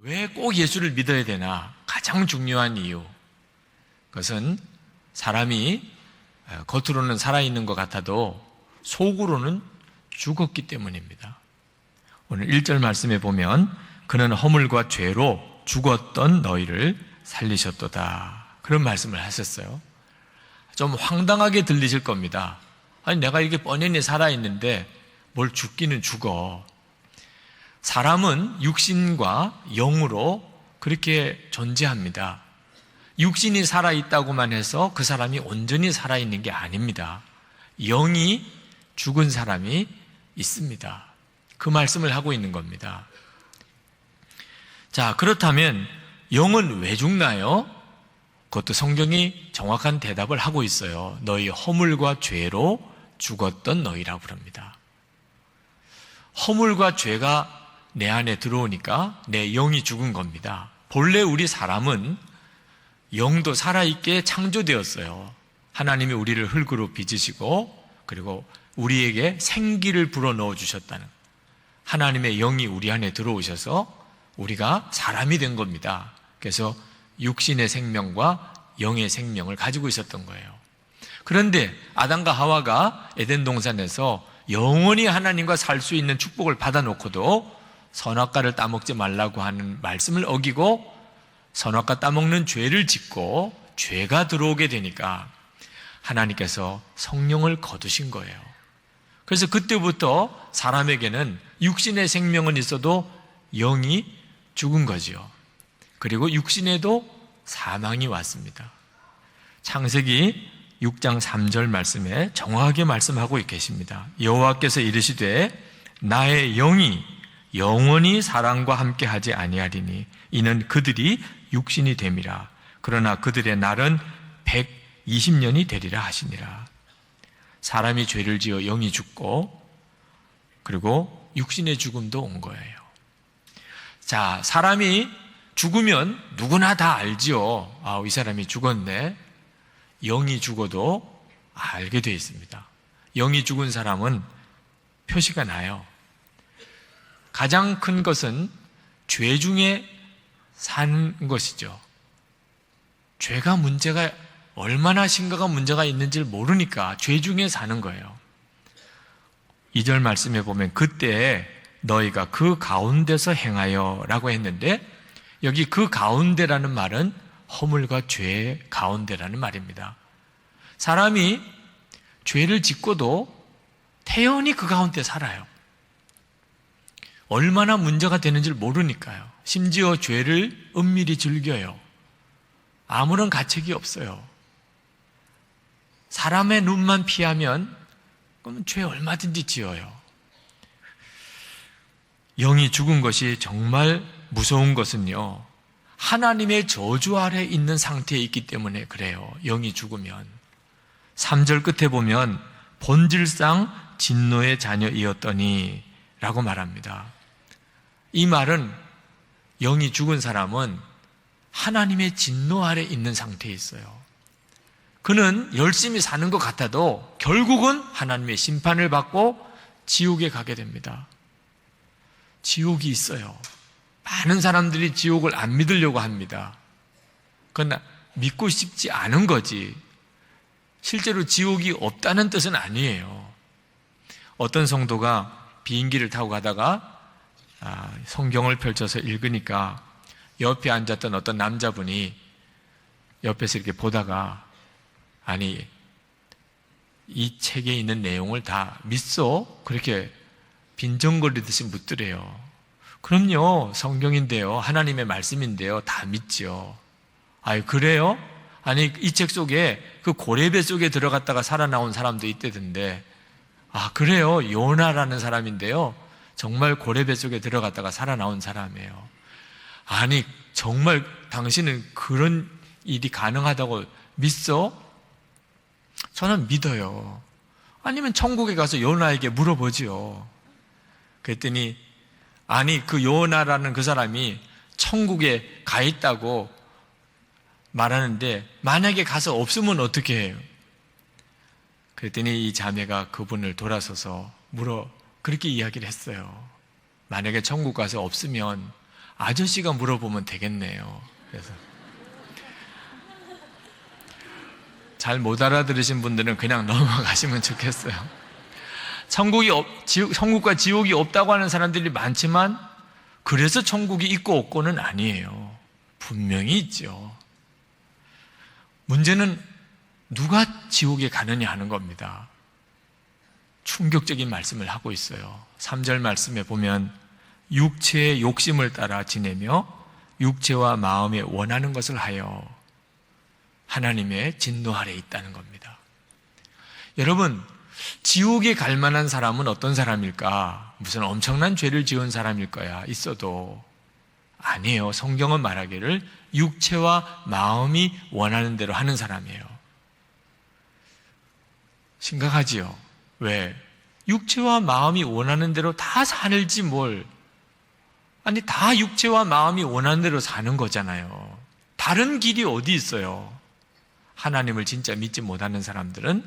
왜 꼭 예수를 믿어야 되나? 가장 중요한 이유. 그것은 사람이 겉으로는 살아있는 것 같아도 속으로는 죽었기 때문입니다. 오늘 1절 말씀에 보면 그는 허물과 죄로 죽었던 너희를 살리셨도다. 그런 말씀을 하셨어요. 좀 황당하게 들리실 겁니다. 아니, 내가 이렇게 뻔히 살아있는데 뭘 죽기는 죽어. 사람은 육신과 영으로 그렇게 존재합니다. 육신이 살아있다고만 해서 그 사람이 온전히 살아있는 게 아닙니다. 영이 죽은 사람이 있습니다. 그 말씀을 하고 있는 겁니다. 자, 그렇다면 영은 왜 죽나요? 그것도 성경이 정확한 대답을 하고 있어요. 너희 허물과 죄로 죽었던 너희라고 그럽니다. 허물과 죄가 내 안에 들어오니까 내 영이 죽은 겁니다. 본래 우리 사람은 영도 살아있게 창조되었어요. 하나님이 우리를 흙으로 빚으시고 그리고 우리에게 생기를 불어넣어 주셨다는, 하나님의 영이 우리 안에 들어오셔서 우리가 사람이 된 겁니다. 그래서 육신의 생명과 영의 생명을 가지고 있었던 거예요. 그런데 아담과 하와가 에덴 동산에서 영원히 하나님과 살 수 있는 축복을 받아놓고도 선악과를 따먹지 말라고 하는 말씀을 어기고 선악과 따먹는 죄를 짓고 죄가 들어오게 되니까 하나님께서 성령을 거두신 거예요. 그래서 그때부터 사람에게는 육신의 생명은 있어도 영이 죽은 거죠. 그리고 육신에도 사망이 왔습니다. 창세기 6장 3절 말씀에 정확하게 말씀하고 계십니다. 여호와께서 이르시되 나의 영이 영원히 사람과 함께 하지 아니하리니 이는 그들이 육신이 됨이라. 그러나 그들의 날은 120년이 되리라 하시니라. 사람이 죄를 지어 영이 죽고 그리고 육신의 죽음도 온 거예요. 자, 사람이 죽으면 누구나 다 알지요. 아, 이 사람이 죽었네. 영이 죽어도 알게 되어 있습니다. 영이 죽은 사람은 표시가 나요. 가장 큰 것은 죄 중에 사는 것이죠. 죄가 문제가 얼마나 심각한 문제가 있는지를 모르니까 죄 중에 사는 거예요. 2절 말씀에 보면 그때 너희가 그 가운데서 행하여 라고 했는데 여기 그 가운데라는 말은 허물과 죄의 가운데라는 말입니다. 사람이 죄를 짓고도 태연히 그 가운데 살아요. 얼마나 문제가 되는지를 모르니까요. 심지어 죄를 은밀히 즐겨요. 아무런 가책이 없어요. 사람의 눈만 피하면 그럼 죄 얼마든지 지어요. 영이 죽은 것이 정말 무서운 것은요, 하나님의 저주 아래 있는 상태에 있기 때문에 그래요. 영이 죽으면. 3절 끝에 보면 본질상 진노의 자녀이었더니 라고 말합니다. 이 말은 영이 죽은 사람은 하나님의 진노 아래 있는 상태에 있어요. 그는 열심히 사는 것 같아도 결국은 하나님의 심판을 받고 지옥에 가게 됩니다. 지옥이 있어요. 많은 사람들이 지옥을 안 믿으려고 합니다. 그건 믿고 싶지 않은 거지. 실제로 지옥이 없다는 뜻은 아니에요. 어떤 성도가 비행기를 타고 가다가 성경을 펼쳐서 읽으니까 옆에 앉았던 어떤 남자분이 옆에서 이렇게 보다가 아니, 이 책에 있는 내용을 다 믿소? 그렇게 빈정거리듯이 묻더래요. 그럼요, 성경인데요, 하나님의 말씀인데요, 다 믿죠. 아유, 그래요? 아니, 이 책 속에 그 고레배 속에 들어갔다가 살아나온 사람도 있대던데, 아, 그래요? 요나라는 사람인데요, 정말 고레배 속에 들어갔다가 살아나온 사람이에요. 아니, 정말 당신은 그런 일이 가능하다고 믿소? 저는 믿어요. 아니면 천국에 가서 요나에게 물어보지요. 그랬더니 아니, 그 요나라는 그 사람이 천국에 가 있다고 말하는데 만약에 가서 없으면 어떻게 해요? 그랬더니 이 자매가 그분을 돌아서서 그렇게 이야기를 했어요. 만약에 천국 가서 없으면 아저씨가 물어보면 되겠네요. 그래서 잘 못 알아들으신 분들은 그냥 넘어가시면 좋겠어요. 천국과 지옥이 없다고 하는 사람들이 많지만 그래서 천국이 있고 없고는 아니에요. 분명히 있죠. 문제는 누가 지옥에 가느냐 하는 겁니다. 충격적인 말씀을 하고 있어요. 3절 말씀에 보면 육체의 욕심을 따라 지내며 육체와 마음에 원하는 것을 하여 하나님의 진노 아래에 있다는 겁니다. 여러분, 지옥에 갈 만한 사람은 어떤 사람일까? 무슨 엄청난 죄를 지은 사람일 거야 있어도 아니에요. 성경은 말하기를 육체와 마음이 원하는 대로 하는 사람이에요. 심각하지요? 왜? 육체와 마음이 원하는 대로 다 살지 뭘. 아니, 다 육체와 마음이 원하는 대로 사는 거잖아요. 다른 길이 어디 있어요? 하나님을 진짜 믿지 못하는 사람들은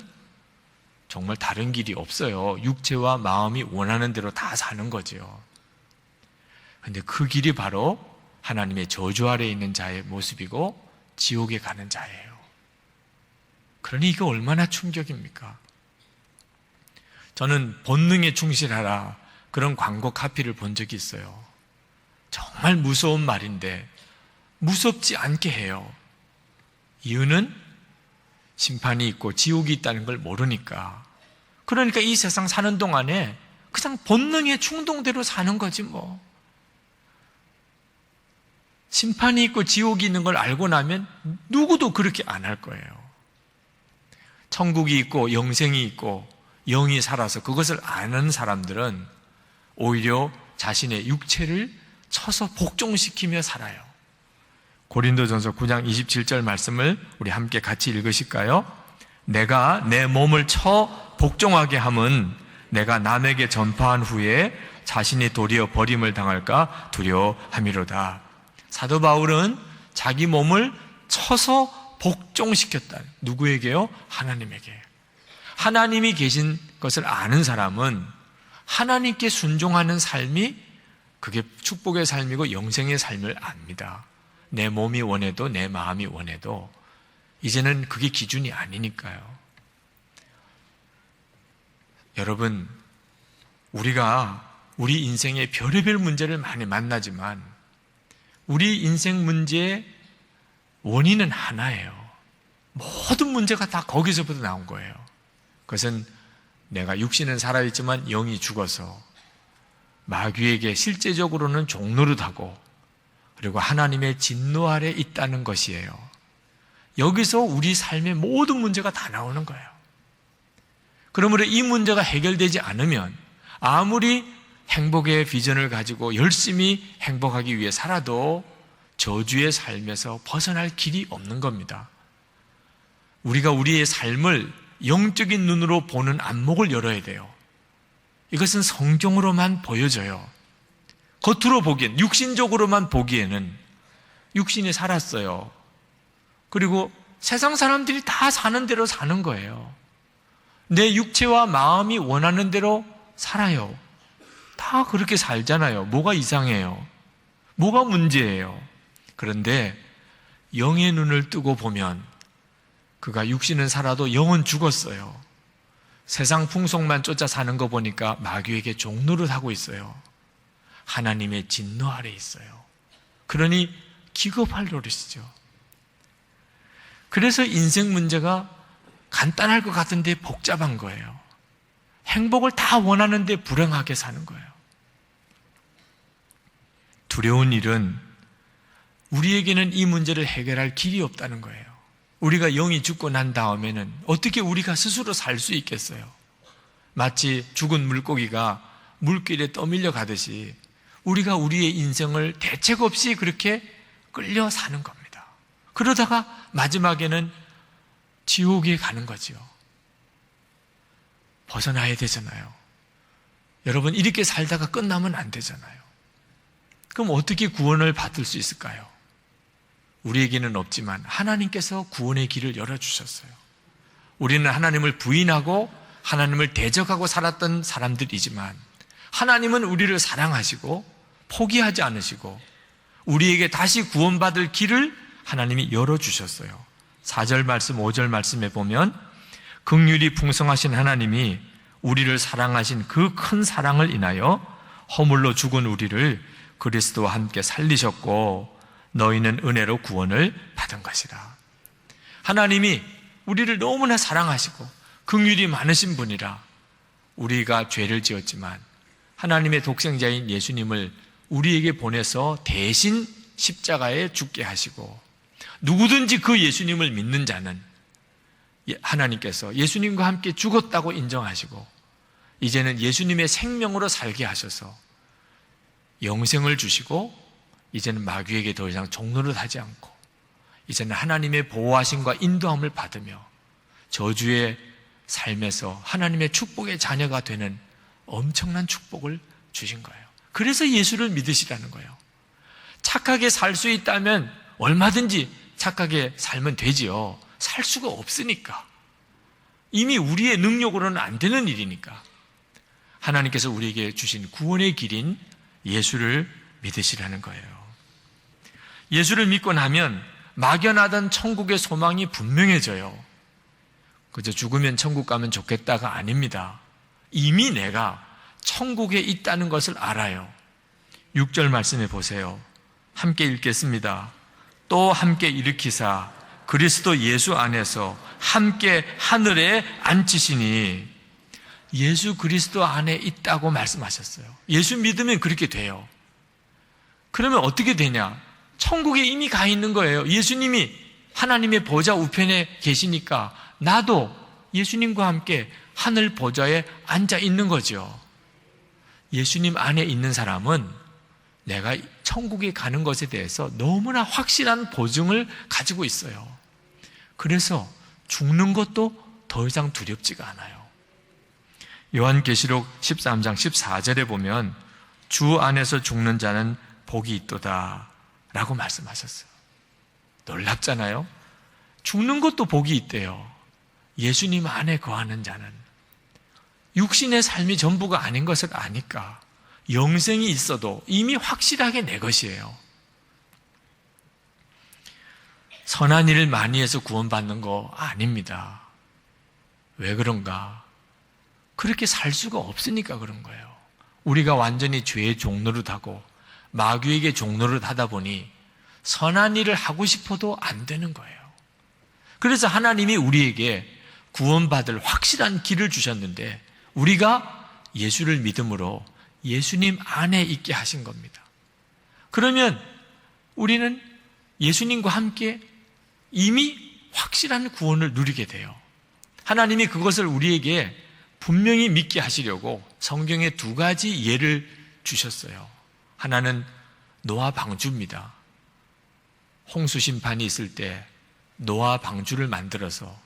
정말 다른 길이 없어요. 육체와 마음이 원하는 대로 다 사는 거죠. 근데 그 길이 바로 하나님의 저주 아래에 있는 자의 모습이고 지옥에 가는 자예요. 그러니 이거 얼마나 충격입니까? 저는 본능에 충실하라 그런 광고 카피를 본 적이 있어요. 정말 무서운 말인데 무섭지 않게 해요. 이유는 심판이 있고 지옥이 있다는 걸 모르니까. 그러니까 이 세상 사는 동안에 그냥 본능의 충동대로 사는 거지 뭐. 심판이 있고 지옥이 있는 걸 알고 나면 누구도 그렇게 안 할 거예요. 천국이 있고 영생이 있고 영이 살아서 그것을 아는 사람들은 오히려 자신의 육체를 쳐서 복종시키며 살아요. 고린도전서 9장 27절 말씀을 우리 함께 같이 읽으실까요? 내가 내 몸을 쳐 복종하게 함은 내가 남에게 전파한 후에 자신이 도리어 버림을 당할까 두려워함이로다. 사도 바울은 자기 몸을 쳐서 복종시켰다. 누구에게요? 하나님에게. 하나님이 계신 것을 아는 사람은 하나님께 순종하는 삶이 그게 축복의 삶이고 영생의 삶을 압니다. 내 몸이 원해도 내 마음이 원해도 이제는 그게 기준이 아니니까요. 여러분, 우리가 우리 인생에 별의별 문제를 많이 만나지만 우리 인생 문제의 원인은 하나예요. 모든 문제가 다 거기서부터 나온 거예요. 그것은 내가 육신은 살아있지만 영이 죽어서 마귀에게 실제적으로는 종노릇하고 그리고 하나님의 진노 아래 있다는 것이에요. 여기서 우리 삶의 모든 문제가 다 나오는 거예요. 그러므로 이 문제가 해결되지 않으면 아무리 행복의 비전을 가지고 열심히 행복하기 위해 살아도 저주의 삶에서 벗어날 길이 없는 겁니다. 우리가 우리의 삶을 영적인 눈으로 보는 안목을 열어야 돼요. 이것은 성경으로만 보여져요. 겉으로 보기엔, 육신적으로만 보기에는 육신이 살았어요. 그리고 세상 사람들이 다 사는 대로 사는 거예요. 내 육체와 마음이 원하는 대로 살아요. 다 그렇게 살잖아요. 뭐가 이상해요? 뭐가 문제예요? 그런데 영의 눈을 뜨고 보면 그가 육신은 살아도 영은 죽었어요. 세상 풍속만 쫓아 사는 거 보니까 마귀에게 종노릇하고 있어요. 하나님의 진노 아래 있어요. 그러니 기겁할 노릇이죠. 그래서 인생 문제가 간단할 것 같은데 복잡한 거예요. 행복을 다 원하는데 불행하게 사는 거예요. 두려운 일은 우리에게는 이 문제를 해결할 길이 없다는 거예요. 우리가 영이 죽고 난 다음에는 어떻게 우리가 스스로 살 수 있겠어요? 마치 죽은 물고기가 물길에 떠밀려 가듯이 우리가 우리의 인생을 대책 없이 그렇게 끌려 사는 겁니다. 그러다가 마지막에는 지옥에 가는 거죠. 벗어나야 되잖아요. 여러분, 이렇게 살다가 끝나면 안 되잖아요. 그럼 어떻게 구원을 받을 수 있을까요? 우리에게는 없지만 하나님께서 구원의 길을 열어주셨어요. 우리는 하나님을 부인하고 하나님을 대적하고 살았던 사람들이지만 하나님은 우리를 사랑하시고 포기하지 않으시고 우리에게 다시 구원받을 길을 하나님이 열어주셨어요. 4절 말씀, 5절 말씀에 보면 긍휼이 풍성하신 하나님이 우리를 사랑하신 그 큰 사랑을 인하여 허물로 죽은 우리를 그리스도와 함께 살리셨고 너희는 은혜로 구원을 받은 것이라. 하나님이 우리를 너무나 사랑하시고 긍휼이 많으신 분이라 우리가 죄를 지었지만 하나님의 독생자인 예수님을 우리에게 보내서 대신 십자가에 죽게 하시고 누구든지 그 예수님을 믿는 자는 하나님께서 예수님과 함께 죽었다고 인정하시고 이제는 예수님의 생명으로 살게 하셔서 영생을 주시고 이제는 마귀에게 더 이상 종노릇 하지 않고 이제는 하나님의 보호하심과 인도함을 받으며 저주의 삶에서 하나님의 축복의 자녀가 되는 엄청난 축복을 주신 거예요. 그래서 예수를 믿으시라는 거예요. 착하게 살 수 있다면 얼마든지 착하게 살면 되지요. 살 수가 없으니까. 이미 우리의 능력으로는 안 되는 일이니까. 하나님께서 우리에게 주신 구원의 길인 예수를 믿으시라는 거예요. 예수를 믿고 나면 막연하던 천국의 소망이 분명해져요. 그저 죽으면 천국 가면 좋겠다가 아닙니다. 이미 내가 천국에 있다는 것을 알아요. 6절 말씀해 보세요. 함께 읽겠습니다. 또 함께 일으키사 그리스도 예수 안에서 함께 하늘에 앉히시니. 예수 그리스도 안에 있다고 말씀하셨어요. 예수 믿으면 그렇게 돼요. 그러면 어떻게 되냐? 천국에 이미 가 있는 거예요. 예수님이 하나님의 보좌 우편에 계시니까 나도 예수님과 함께 하늘 보좌에 앉아 있는 거죠. 예수님 안에 있는 사람은 내가 천국에 가는 것에 대해서 너무나 확실한 보증을 가지고 있어요. 그래서 죽는 것도 더 이상 두렵지가 않아요. 요한계시록 13장 14절에 보면 주 안에서 죽는 자는 복이 있도다 라고 말씀하셨어요. 놀랍잖아요. 죽는 것도 복이 있대요. 예수님 안에 거하는 자는 육신의 삶이 전부가 아닌 것을 아니까 영생이 있어도 이미 확실하게 내 것이에요. 선한 일을 많이 해서 구원받는 거 아닙니다. 왜 그런가? 그렇게 살 수가 없으니까 그런 거예요. 우리가 완전히 죄의 종노릇하고 마귀에게 종노릇하다 보니 선한 일을 하고 싶어도 안 되는 거예요. 그래서 하나님이 우리에게 구원받을 확실한 길을 주셨는데 우리가 예수를 믿음으로 예수님 안에 있게 하신 겁니다. 그러면 우리는 예수님과 함께 이미 확실한 구원을 누리게 돼요. 하나님이 그것을 우리에게 분명히 믿게 하시려고 성경에 2가지 예를 주셨어요. 하나는 노아 방주입니다. 홍수 심판이 있을 때 노아 방주를 만들어서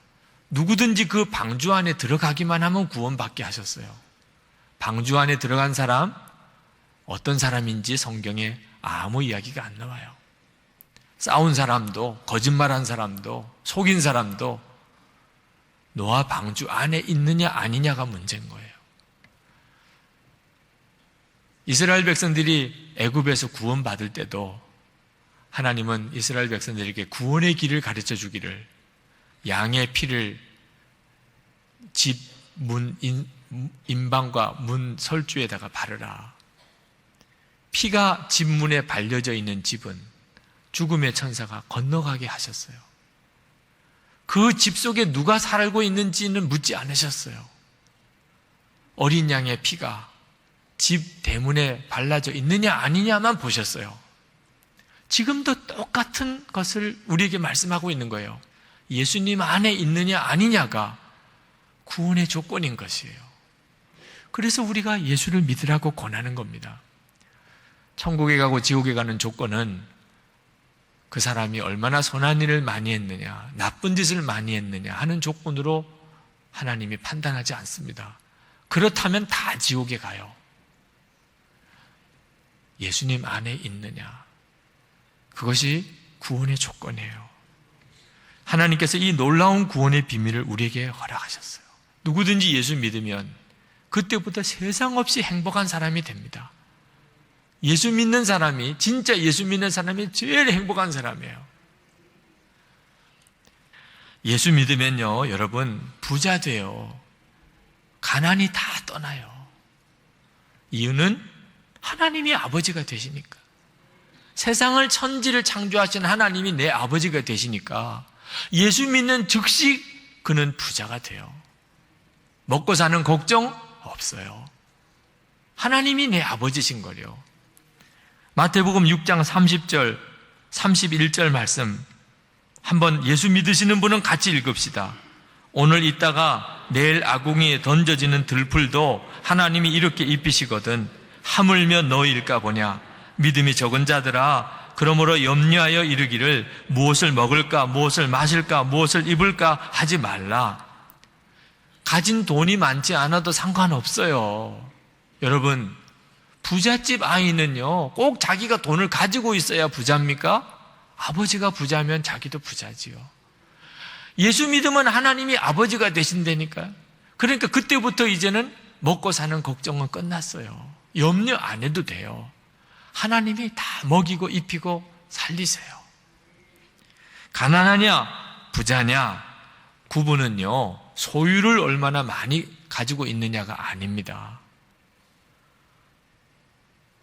누구든지 그 방주 안에 들어가기만 하면 구원받게 하셨어요. 방주 안에 들어간 사람, 어떤 사람인지 성경에 아무 이야기가 안 나와요. 싸운 사람도, 거짓말한 사람도, 속인 사람도 노아 방주 안에 있느냐 아니냐가 문제인 거예요. 이스라엘 백성들이 애굽에서 구원받을 때도 하나님은 이스라엘 백성들에게 구원의 길을 가르쳐 주기를 양의 피를 집 문 인방과 문 설주에다가 바르라. 피가 집 문에 발려져 있는 집은 죽음의 천사가 건너가게 하셨어요. 그 집 속에 누가 살고 있는지는 묻지 않으셨어요. 어린 양의 피가 집 대문에 발라져 있느냐 아니냐만 보셨어요. 지금도 똑같은 것을 우리에게 말씀하고 있는 거예요. 예수님 안에 있느냐 아니냐가 구원의 조건인 것이에요. 그래서 우리가 예수를 믿으라고 권하는 겁니다. 천국에 가고 지옥에 가는 조건은 그 사람이 얼마나 선한 일을 많이 했느냐, 나쁜 짓을 많이 했느냐 하는 조건으로 하나님이 판단하지 않습니다. 그렇다면 다 지옥에 가요. 예수님 안에 있느냐, 그것이 구원의 조건이에요. 하나님께서 이 놀라운 구원의 비밀을 우리에게 허락하셨어요. 누구든지 예수 믿으면 그때부터 세상 없이 행복한 사람이 됩니다. 예수 믿는 사람이, 진짜 예수 믿는 사람이 제일 행복한 사람이에요. 예수 믿으면요, 여러분, 부자 돼요. 가난이 다 떠나요. 이유는 하나님이 아버지가 되시니까. 세상을, 천지를 창조하신 하나님이 내 아버지가 되시니까 예수 믿는 즉시 그는 부자가 돼요. 먹고 사는 걱정 없어요. 하나님이 내 아버지신 거요. 마태복음 6장 30절, 31절 말씀 한번 예수 믿으시는 분은 같이 읽읍시다. 오늘 있다가 내일 아궁이에 던져지는 들풀도 하나님이 이렇게 입히시거든 하물며 너희일까 보냐. 믿음이 적은 자들아, 그러므로 염려하여 이르기를 무엇을 먹을까, 무엇을 마실까, 무엇을 입을까 하지 말라. 가진 돈이 많지 않아도 상관없어요. 여러분, 부잣집 아이는요, 꼭 자기가 돈을 가지고 있어야 부자입니까? 아버지가 부자면 자기도 부자지요. 예수 믿으면 하나님이 아버지가 되신다니까요. 그러니까 그때부터 이제는 먹고 사는 걱정은 끝났어요. 염려 안 해도 돼요. 하나님이 다 먹이고 입히고 살리세요. 가난하냐 부자냐 구분은요, 소유를 얼마나 많이 가지고 있느냐가 아닙니다.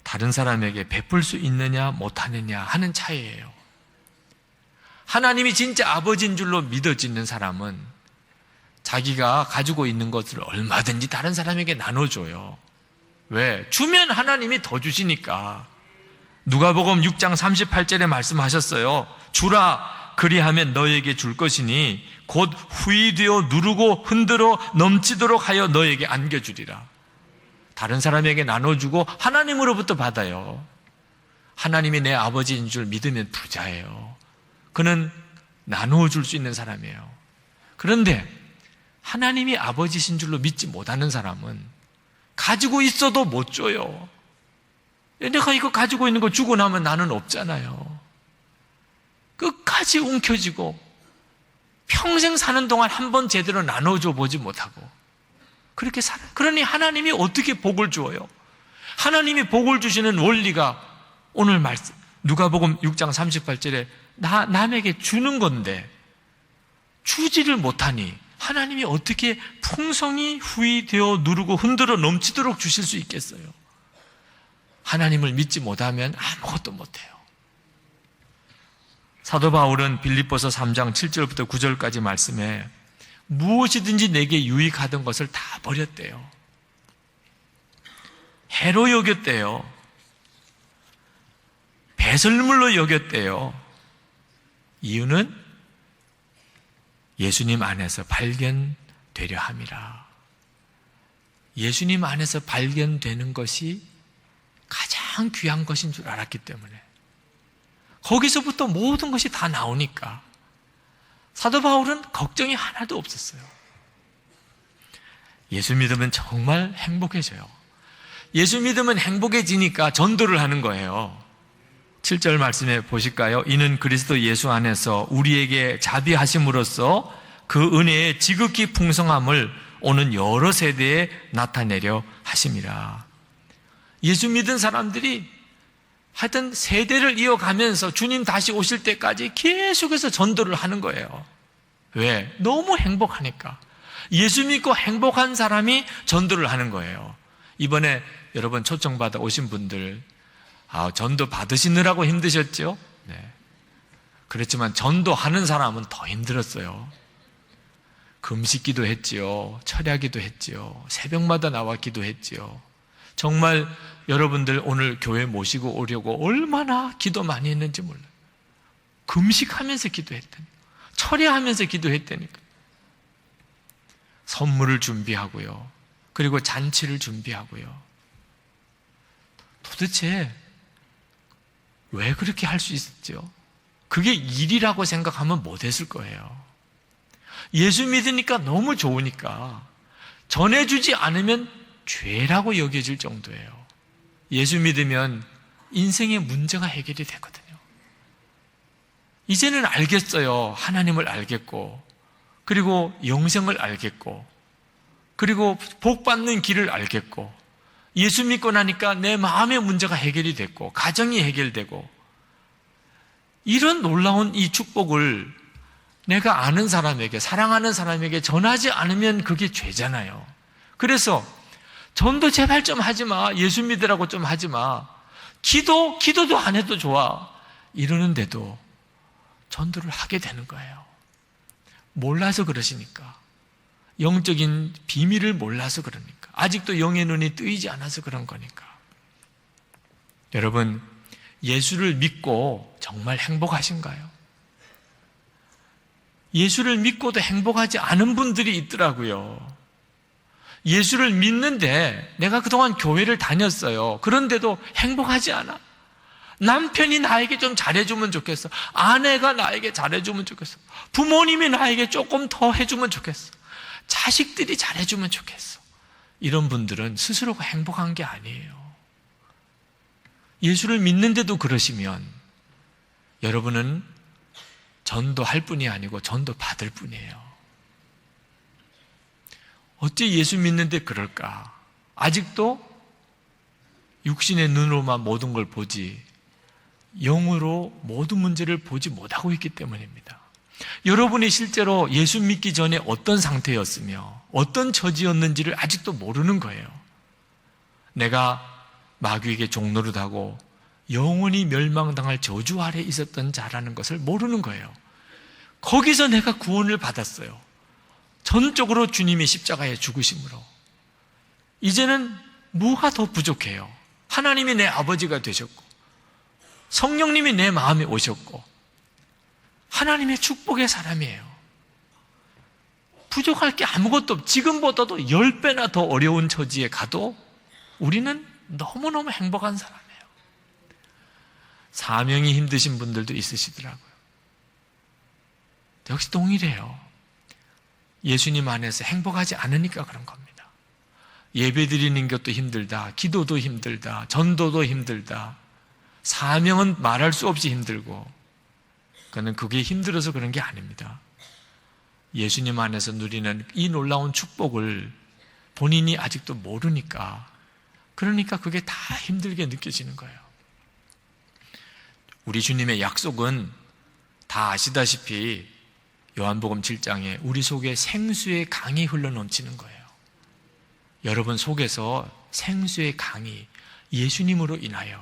다른 사람에게 베풀 수 있느냐 못하느냐 하는 차이예요. 하나님이 진짜 아버지인 줄로 믿어지는 사람은 자기가 가지고 있는 것을 얼마든지 다른 사람에게 나눠줘요. 왜? 주면 하나님이 더 주시니까. 누가복음 6장 38절에 말씀하셨어요. 주라, 그리하면 너에게 줄 것이니 곧 후이되어 누르고 흔들어 넘치도록 하여 너에게 안겨주리라. 다른 사람에게 나눠주고 하나님으로부터 받아요. 하나님이 내 아버지인 줄 믿으면 부자예요. 그는 나누어줄 수 있는 사람이에요. 그런데 하나님이 아버지신 줄로 믿지 못하는 사람은 가지고 있어도 못 줘요. 내가 이거 가지고 있는 거 주고 나면 나는 없잖아요. 끝까지 움켜쥐고 평생 사는 동안 한 번 제대로 나눠줘 보지 못하고 그렇게 살아요. 그러니 하나님이 어떻게 복을 주어요? 하나님이 복을 주시는 원리가 오늘 말씀 누가복음 6장 38절에 남에게 주는 건데 주지를 못하니 하나님이 어떻게 풍성이 후이되어 누르고 흔들어 넘치도록 주실 수 있겠어요? 하나님을 믿지 못하면 아무것도 못해요. 사도 바울은 빌립보서 3장 7절부터 9절까지 말씀에 무엇이든지 내게 유익하던 것을 다 버렸대요. 해로 여겼대요. 배설물로 여겼대요. 이유는 예수님 안에서 발견되려 함이라. 예수님 안에서 발견되는 것이 가장 귀한 것인 줄 알았기 때문에 거기서부터 모든 것이 다 나오니까 사도 바울은 걱정이 하나도 없었어요. 예수 믿으면 정말 행복해져요. 예수 믿으면 행복해지니까 전도를 하는 거예요. 7절 말씀에 보실까요? 이는 그리스도 예수 안에서 우리에게 자비하심으로써 그 은혜의 지극히 풍성함을 오는 여러 세대에 나타내려 하심이라. 예수 믿은 사람들이 하여튼 세대를 이어가면서 주님 다시 오실 때까지 계속해서 전도를 하는 거예요. 왜? 너무 행복하니까. 예수 믿고 행복한 사람이 전도를 하는 거예요. 이번에 여러분 초청받아 오신 분들 전도 받으시느라고 힘드셨죠? 네. 그렇지만 전도하는 사람은 더 힘들었어요. 금식기도 했지요. 철야기도 했지요. 새벽마다 나와 기도했지요. 정말 여러분들 오늘 교회 모시고 오려고 얼마나 기도 많이 했는지 몰라요. 금식하면서 기도했다니까. 철야하면서 기도했다니까. 선물을 준비하고요. 그리고 잔치를 준비하고요. 도대체 왜 그렇게 할 수 있었죠? 그게 일이라고 생각하면 못했을 거예요. 예수 믿으니까 너무 좋으니까 전해주지 않으면 죄라고 여겨질 정도예요. 예수 믿으면 인생의 문제가 해결이 되거든요. 이제는 알겠어요. 하나님을 알겠고, 그리고 영생을 알겠고, 그리고 복 받는 길을 알겠고, 예수 믿고 나니까 내 마음의 문제가 해결이 됐고 가정이 해결되고, 이런 놀라운 이 축복을 내가 아는 사람에게, 사랑하는 사람에게 전하지 않으면 그게 죄잖아요. 그래서 전도 제발 좀 하지 마, 예수 믿으라고 좀 하지 마, 기도도 안 해도 좋아, 이러는데도 전도를 하게 되는 거예요. 몰라서 그러시니까, 영적인 비밀을 몰라서 그러니까, 아직도 영의 눈이 뜨이지 않아서 그런 거니까. 여러분, 예수를 믿고 정말 행복하신가요? 예수를 믿고도 행복하지 않은 분들이 있더라고요. 예수를 믿는데 내가 그동안 교회를 다녔어요. 그런데도 행복하지 않아. 남편이 나에게 좀 잘해주면 좋겠어. 아내가 나에게 잘해주면 좋겠어. 부모님이 나에게 조금 더 해주면 좋겠어. 자식들이 잘해주면 좋겠어. 이런 분들은 스스로가 행복한 게 아니에요. 예수를 믿는데도 그러시면 여러분은 전도할 뿐이 아니고 전도 받을 뿐이에요. 어째 예수 믿는데 그럴까? 아직도 육신의 눈으로만 모든 걸 보지 영으로 모든 문제를 보지 못하고 있기 때문입니다. 여러분이 실제로 예수 믿기 전에 어떤 상태였으며 어떤 처지였는지를 아직도 모르는 거예요. 내가 마귀에게 종노릇하고 영원히 멸망당할 저주 아래 있었던 자라는 것을 모르는 거예요. 거기서 내가 구원을 받았어요. 전적으로 주님이 십자가에 죽으심으로. 이제는 뭐가 더 부족해요? 하나님이 내 아버지가 되셨고 성령님이 내 마음에 오셨고 하나님의 축복의 사람이에요. 부족할 게 아무것도 없고 지금보다도 10배나 더 어려운 처지에 가도 우리는 너무너무 행복한 사람이에요. 사명이 힘드신 분들도 있으시더라고요. 역시 동일해요. 예수님 안에서 행복하지 않으니까 그런 겁니다. 예배 드리는 것도 힘들다, 기도도 힘들다, 전도도 힘들다, 사명은 말할 수 없이 힘들고, 그는 그게 힘들어서 그런 게 아닙니다. 예수님 안에서 누리는 이 놀라운 축복을 본인이 아직도 모르니까, 그러니까 그게 다 힘들게 느껴지는 거예요. 우리 주님의 약속은 다 아시다시피 요한복음 7장에 우리 속에 생수의 강이 흘러넘치는 거예요. 여러분 속에서 생수의 강이 예수님으로 인하여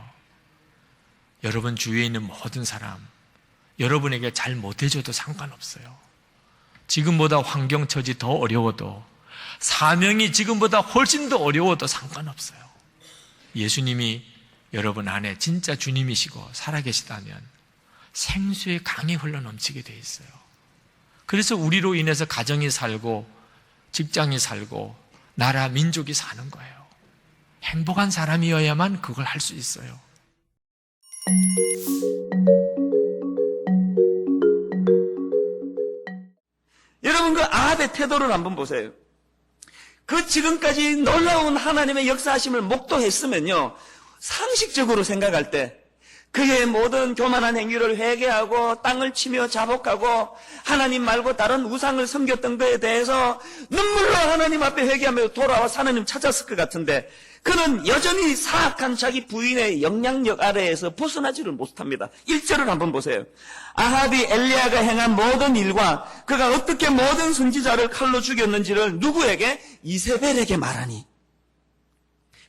여러분 주위에 있는 모든 사람, 여러분에게 잘 못해줘도 상관없어요. 지금보다 환경 처지 더 어려워도, 사명이 지금보다 훨씬 더 어려워도 상관없어요. 예수님이 여러분 안에 진짜 주님이시고 살아계시다면 생수의 강이 흘러넘치게 돼 있어요. 그래서 우리로 인해서 가정이 살고 직장이 살고 나라 민족이 사는 거예요. 행복한 사람이어야만 그걸 할 수 있어요. 여러분 그 아합의 태도를 한번 보세요. 그 지금까지 놀라운 하나님의 역사하심을 목도했으면요, 상식적으로 생각할 때 그의 모든 교만한 행위를 회개하고 땅을 치며 자복하고 하나님 말고 다른 우상을 섬겼던 것에 대해서 눈물로 하나님 앞에 회개하며 돌아와서 하나님 찾았을 것 같은데, 그는 여전히 사악한 자기 부인의 영향력 아래에서 벗어나지를 못합니다. 1절을 한번 보세요. 아합이 엘리야가 행한 모든 일과 그가 어떻게 모든 선지자를 칼로 죽였는지를 누구에게? 이세벨에게 말하니.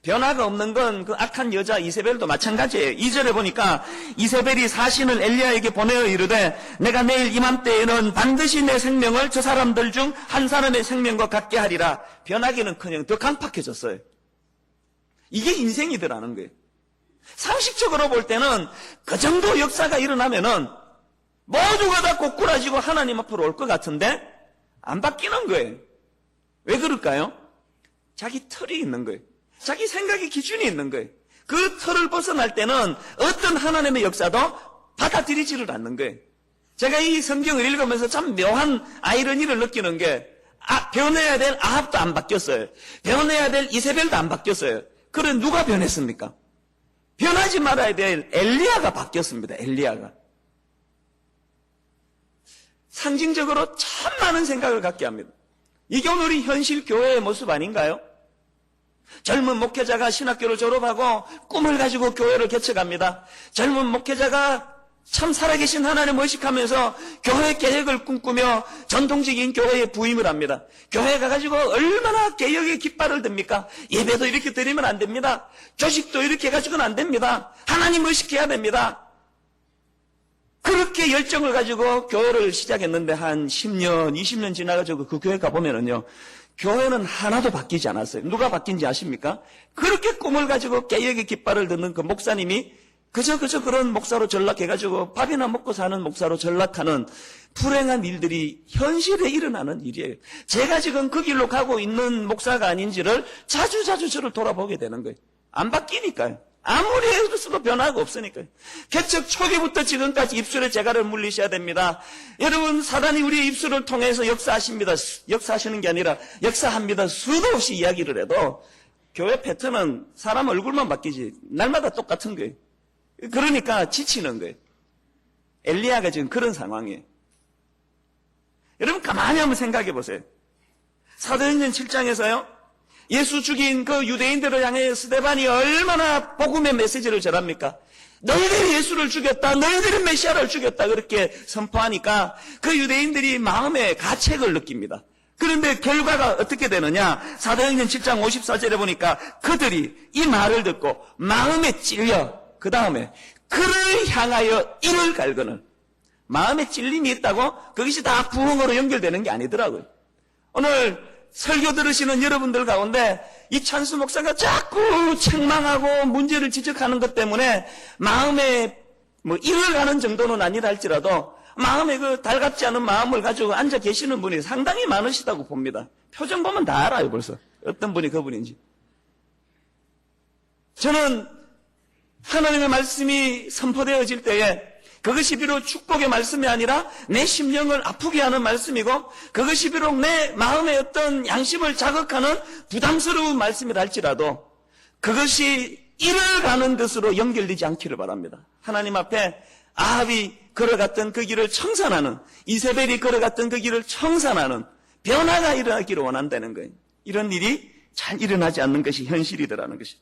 변화가 없는 건 그 악한 여자 이세벨도 마찬가지예요. 2절에 보니까 이세벨이 사신을 엘리야에게 보내어 이르되 내가 내일 이맘때에는 반드시 내 생명을 저 사람들 중 한 사람의 생명과 같게 하리라. 변하기는커녕 더 강팍해졌어요. 이게 인생이더라는 거예요. 상식적으로 볼 때는 그 정도 역사가 일어나면은 모두가 다 고꾸라지고 하나님 앞으로 올 것 같은데 안 바뀌는 거예요. 왜 그럴까요? 자기 틀이 있는 거예요. 자기 생각의 기준이 있는 거예요. 그 틀을 벗어날 때는 어떤 하나님의 역사도 받아들이지를 않는 거예요. 제가 이 성경을 읽으면서 참 묘한 아이러니를 느끼는 게, 변해야 될 아합도 안 바뀌었어요. 변해야 될 이세벨도 안 바뀌었어요. 그럼 누가 변했습니까? 변하지 말아야 될 엘리야가 바뀌었습니다. 엘리야가. 상징적으로 참 많은 생각을 갖게 합니다. 이게 오늘 우리 현실 교회의 모습 아닌가요? 젊은 목회자가 신학교를 졸업하고 꿈을 가지고 교회를 개척합니다. 젊은 목회자가 참 살아계신 하나님을 의식하면서 교회 개혁을 꿈꾸며 전통적인 교회에 부임을 합니다. 교회 가가지고 얼마나 개혁의 깃발을 듭니까? 예배도 이렇게 드리면 안 됩니다. 조식도 이렇게 해가지고는 안 됩니다. 하나님을 의식해야 됩니다. 그렇게 열정을 가지고 교회를 시작했는데 한 10년, 20년 지나가지고 그 교회 가보면은요, 교회는 하나도 바뀌지 않았어요. 누가 바뀐지 아십니까? 그렇게 꿈을 가지고 개혁의 깃발을 드는 그 목사님이 그저 그런 목사로 전락해가지고 밥이나 먹고 사는 목사로 전락하는 불행한 일들이 현실에 일어나는 일이에요. 제가 지금 그 길로 가고 있는 목사가 아닌지를 자주 저를 돌아보게 되는 거예요. 안 바뀌니까요. 아무리 해도 변화가 없으니까요. 개척 초기부터 지금까지 입술에 재갈을 물리셔야 됩니다. 여러분, 사단이 우리의 입술을 통해서 역사하십니다. 역사하시는 게 아니라 역사합니다. 수도 없이 이야기를 해도 교회 패턴은 사람 얼굴만 바뀌지 날마다 똑같은 거예요. 그러니까 지치는 거예요. 엘리야가 지금 그런 상황이에요. 여러분, 가만히 한번 생각해 보세요. 사도행전 7장에서요, 예수 죽인 그 유대인들을 향해 스데반이 얼마나 복음의 메시지를 전합니까? 너희들이 예수를 죽였다, 너희들이 메시아를 죽였다, 그렇게 선포하니까 그 유대인들이 마음에 가책을 느낍니다. 그런데 결과가 어떻게 되느냐? 사도행전 7장 54절에 보니까 그들이 이 말을 듣고 마음에 찔려, 그 다음에 그를 향하여 이를 갈거늘. 마음에 찔림이 있다고 그것이 다 부흥으로 연결되는 게 아니더라고요. 오늘 설교 들으시는 여러분들 가운데 이 찬수 목사가 자꾸 책망하고 문제를 지적하는 것 때문에 마음에 이를 가는 정도는 아니라 할지라도 마음에 그 달갑지 않은 마음을 가지고 앉아 계시는 분이 상당히 많으시다고 봅니다. 표정 보면 다 알아요, 벌써. 어떤 분이 그분인지. 저는 하나님의 말씀이 선포되어질 때에 그것이 비록 축복의 말씀이 아니라 내 심령을 아프게 하는 말씀이고 그것이 비록 내 마음의 어떤 양심을 자극하는 부담스러운 말씀이라 할지라도 그것이 이를 가는 것으로 연결되지 않기를 바랍니다. 하나님 앞에 아합이 걸어갔던 그 길을 청산하는, 이세벨이 걸어갔던 그 길을 청산하는 변화가 일어나기를 원한다는 거예요. 이런 일이 잘 일어나지 않는 것이 현실이더라는 것이죠.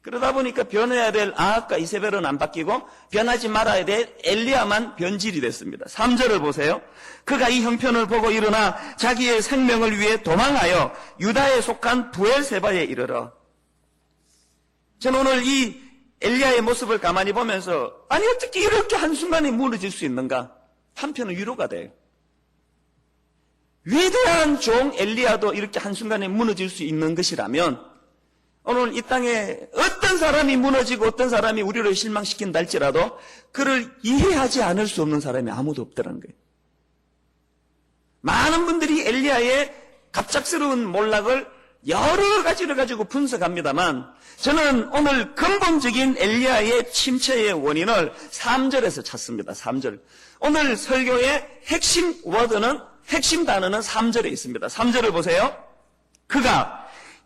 그러다 보니까 변해야 될 아합과 이세벨은 안 바뀌고 변하지 말아야 될 엘리야만 변질이 됐습니다. 3절을 보세요. 그가 이 형편을 보고 일어나 자기의 생명을 위해 도망하여 유다에 속한 부엘세바에 이르러. 저는 오늘 이 엘리야의 모습을 가만히 보면서 아니 어떻게 이렇게 한순간에 무너질 수 있는가? 한편은 위로가 돼요. 위대한 종 엘리야도 이렇게 한순간에 무너질 수 있는 것이라면 오늘 이 땅에 어떤 사람이 무너지고 어떤 사람이 우리를 실망시킨다 할지라도 그를 이해하지 않을 수 없는 사람이 아무도 없다는 거예요. 많은 분들이 엘리야의 갑작스러운 몰락을 여러 가지를 가지고 분석합니다만 저는 오늘 근본적인 엘리야의 침체의 원인을 3절에서 찾습니다. 3절. 오늘 설교의 핵심 워드는, 핵심 단어는 3절에 있습니다. 3절을 보세요. 그가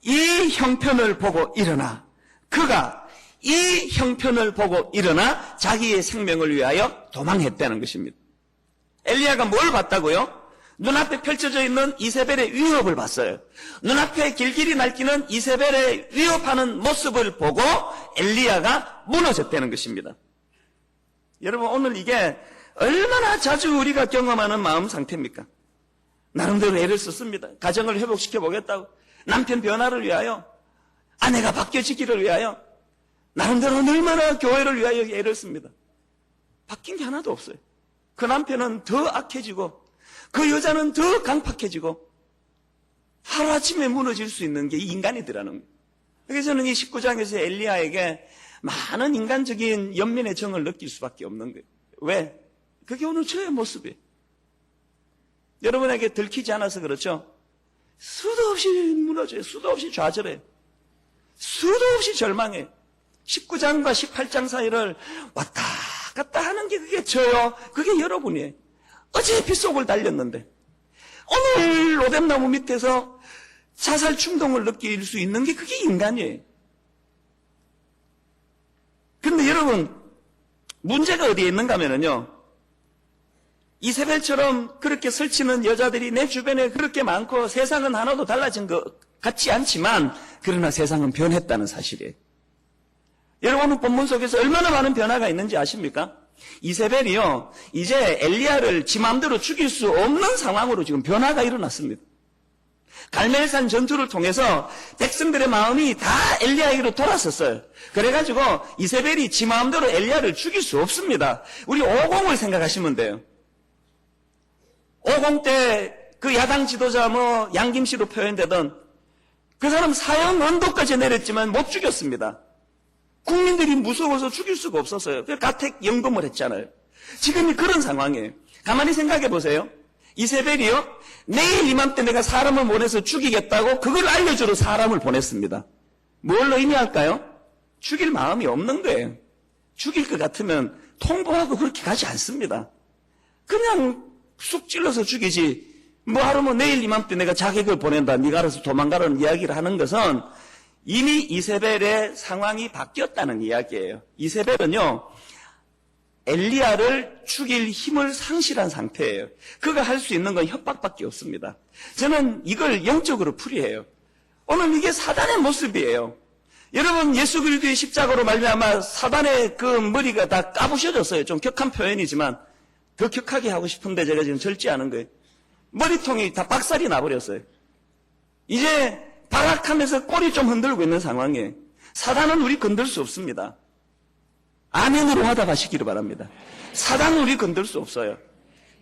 이 형편을 보고 일어나. 그가 이 형편을 보고 일어나 자기의 생명을 위하여 도망했다는 것입니다. 엘리야가 뭘 봤다고요? 눈앞에 펼쳐져 있는 이세벨의 위협을 봤어요. 눈앞에 길길이 날뛰는 이세벨의 위협하는 모습을 보고 엘리야가 무너졌다는 것입니다. 여러분, 오늘 이게 얼마나 자주 우리가 경험하는 마음 상태입니까? 나름대로 애를 썼습니다. 가정을 회복시켜 보겠다고. 남편 변화를 위하여, 아내가 바뀌어지기를 위하여, 나름대로는 얼마나 교회를 위하여 애를 씁니다. 바뀐 게 하나도 없어요. 그 남편은 더 악해지고 그 여자는 더 강팍해지고 하루아침에 무너질 수 있는 게 이 인간이더라는 거예요. 그래서 저는 이 19장에서 엘리야에게 많은 인간적인 연민의 정을 느낄 수밖에 없는 거예요. 왜? 그게 오늘 저의 모습이에요. 여러분에게 들키지 않아서 그렇죠? 수도 없이 무너져요. 수도 없이 좌절해요. 수도 없이 절망해요. 19장과 18장 사이를 왔다 갔다 하는 게 그게 저요. 그게 여러분이에요. 어제 빗속을 달렸는데 오늘 로뎀나무 밑에서 자살 충동을 느낄 수 있는 게 그게 인간이에요. 그런데 여러분, 문제가 어디에 있는가 하면요, 이세벨처럼 그렇게 설치는 여자들이 내 주변에 그렇게 많고 세상은 하나도 달라진 거 같지 않지만 그러나 세상은 변했다는 사실이에요. 여러분은 본문 속에서 얼마나 많은 변화가 있는지 아십니까? 이세벨이요, 이제 엘리야를 지 마음대로 죽일 수 없는 상황으로 지금 변화가 일어났습니다. 갈멜산 전투를 통해서 백성들의 마음이 다 엘리야에게로 돌아섰어요. 그래가지고 이세벨이 지 마음대로 엘리야를 죽일 수 없습니다. 우리 오공을 생각하시면 돼요. 오공 때 그 야당 지도자 양김씨로 표현되던 그 사람 사형 언도까지 내렸지만 못 죽였습니다. 국민들이 무서워서 죽일 수가 없었어요. 그래서 가택 연금을 했잖아요. 지금이 그런 상황이에요. 가만히 생각해 보세요. 이세벨이요, 내일 이맘때 내가 사람을 보내서 죽이겠다고 그걸 알려주러 사람을 보냈습니다. 뭘 의미할까요? 죽일 마음이 없는 거예요. 죽일 것 같으면 통보하고 그렇게 가지 않습니다. 그냥 쑥 찔러서 죽이지. 하루면 내일 이맘때 내가 자객을 보낸다, 네가 알아서 도망가라는 이야기를 하는 것은 이미 이세벨의 상황이 바뀌었다는 이야기예요. 이세벨은요, 엘리야를 죽일 힘을 상실한 상태예요. 그가 할 수 있는 건 협박밖에 없습니다. 저는 이걸 영적으로 풀이해요. 오늘 이게 사단의 모습이에요. 여러분, 예수 그리스도의 십자가로 말미암아 사단의 그 머리가 다 까부셔졌어요. 좀 격한 표현이지만 더 격하게 하고 싶은데 제가 지금 절제하는 거예요. 머리통이 다 박살이 나버렸어요. 이제 발악하면서 꼬리 좀 흔들고 있는 상황이에요. 사단은 우리 건들 수 없습니다. 아멘으로 화답하시기를 바랍니다. 사단은 우리 건들 수 없어요.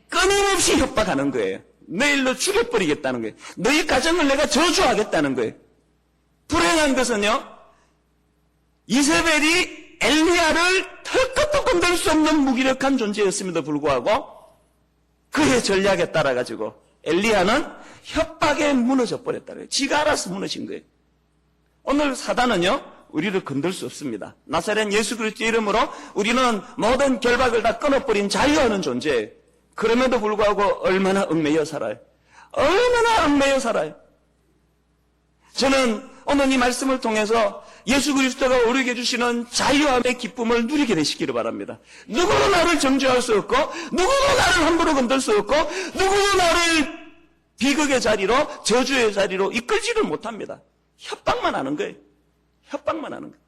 끊임없이 협박하는 거예요. 내일로 죽여버리겠다는 거예요. 너희 가정을 내가 저주하겠다는 거예요. 불행한 것은요, 이세벨이 엘리야를 털끝도 건들 수 없는 무기력한 존재였음에도 불구하고 그의 전략에 따라가지고 엘리야는 협박에 무너져 버렸다는 거예요. 지가 알아서 무너진 거예요. 오늘 사단은요, 우리를 건들 수 없습니다. 나사렛 예수 그리스도의 이름으로 우리는 모든 결박을 다 끊어버린 자유하는 존재예요. 그럼에도 불구하고 얼마나 얽매여 살아요. 얼마나 얽매여 살아요. 저는 오늘 이 말씀을 통해서 예수 그리스도가 우리에게 해주시는 자유함의 기쁨을 누리게 되시기를 바랍니다. 누구도 나를 정죄할 수 없고, 누구도 나를 함부로 건들 수 없고, 누구도 나를 비극의 자리로, 저주의 자리로 이끌지를 못합니다. 협박만 하는 거예요. 협박만 하는 거예요.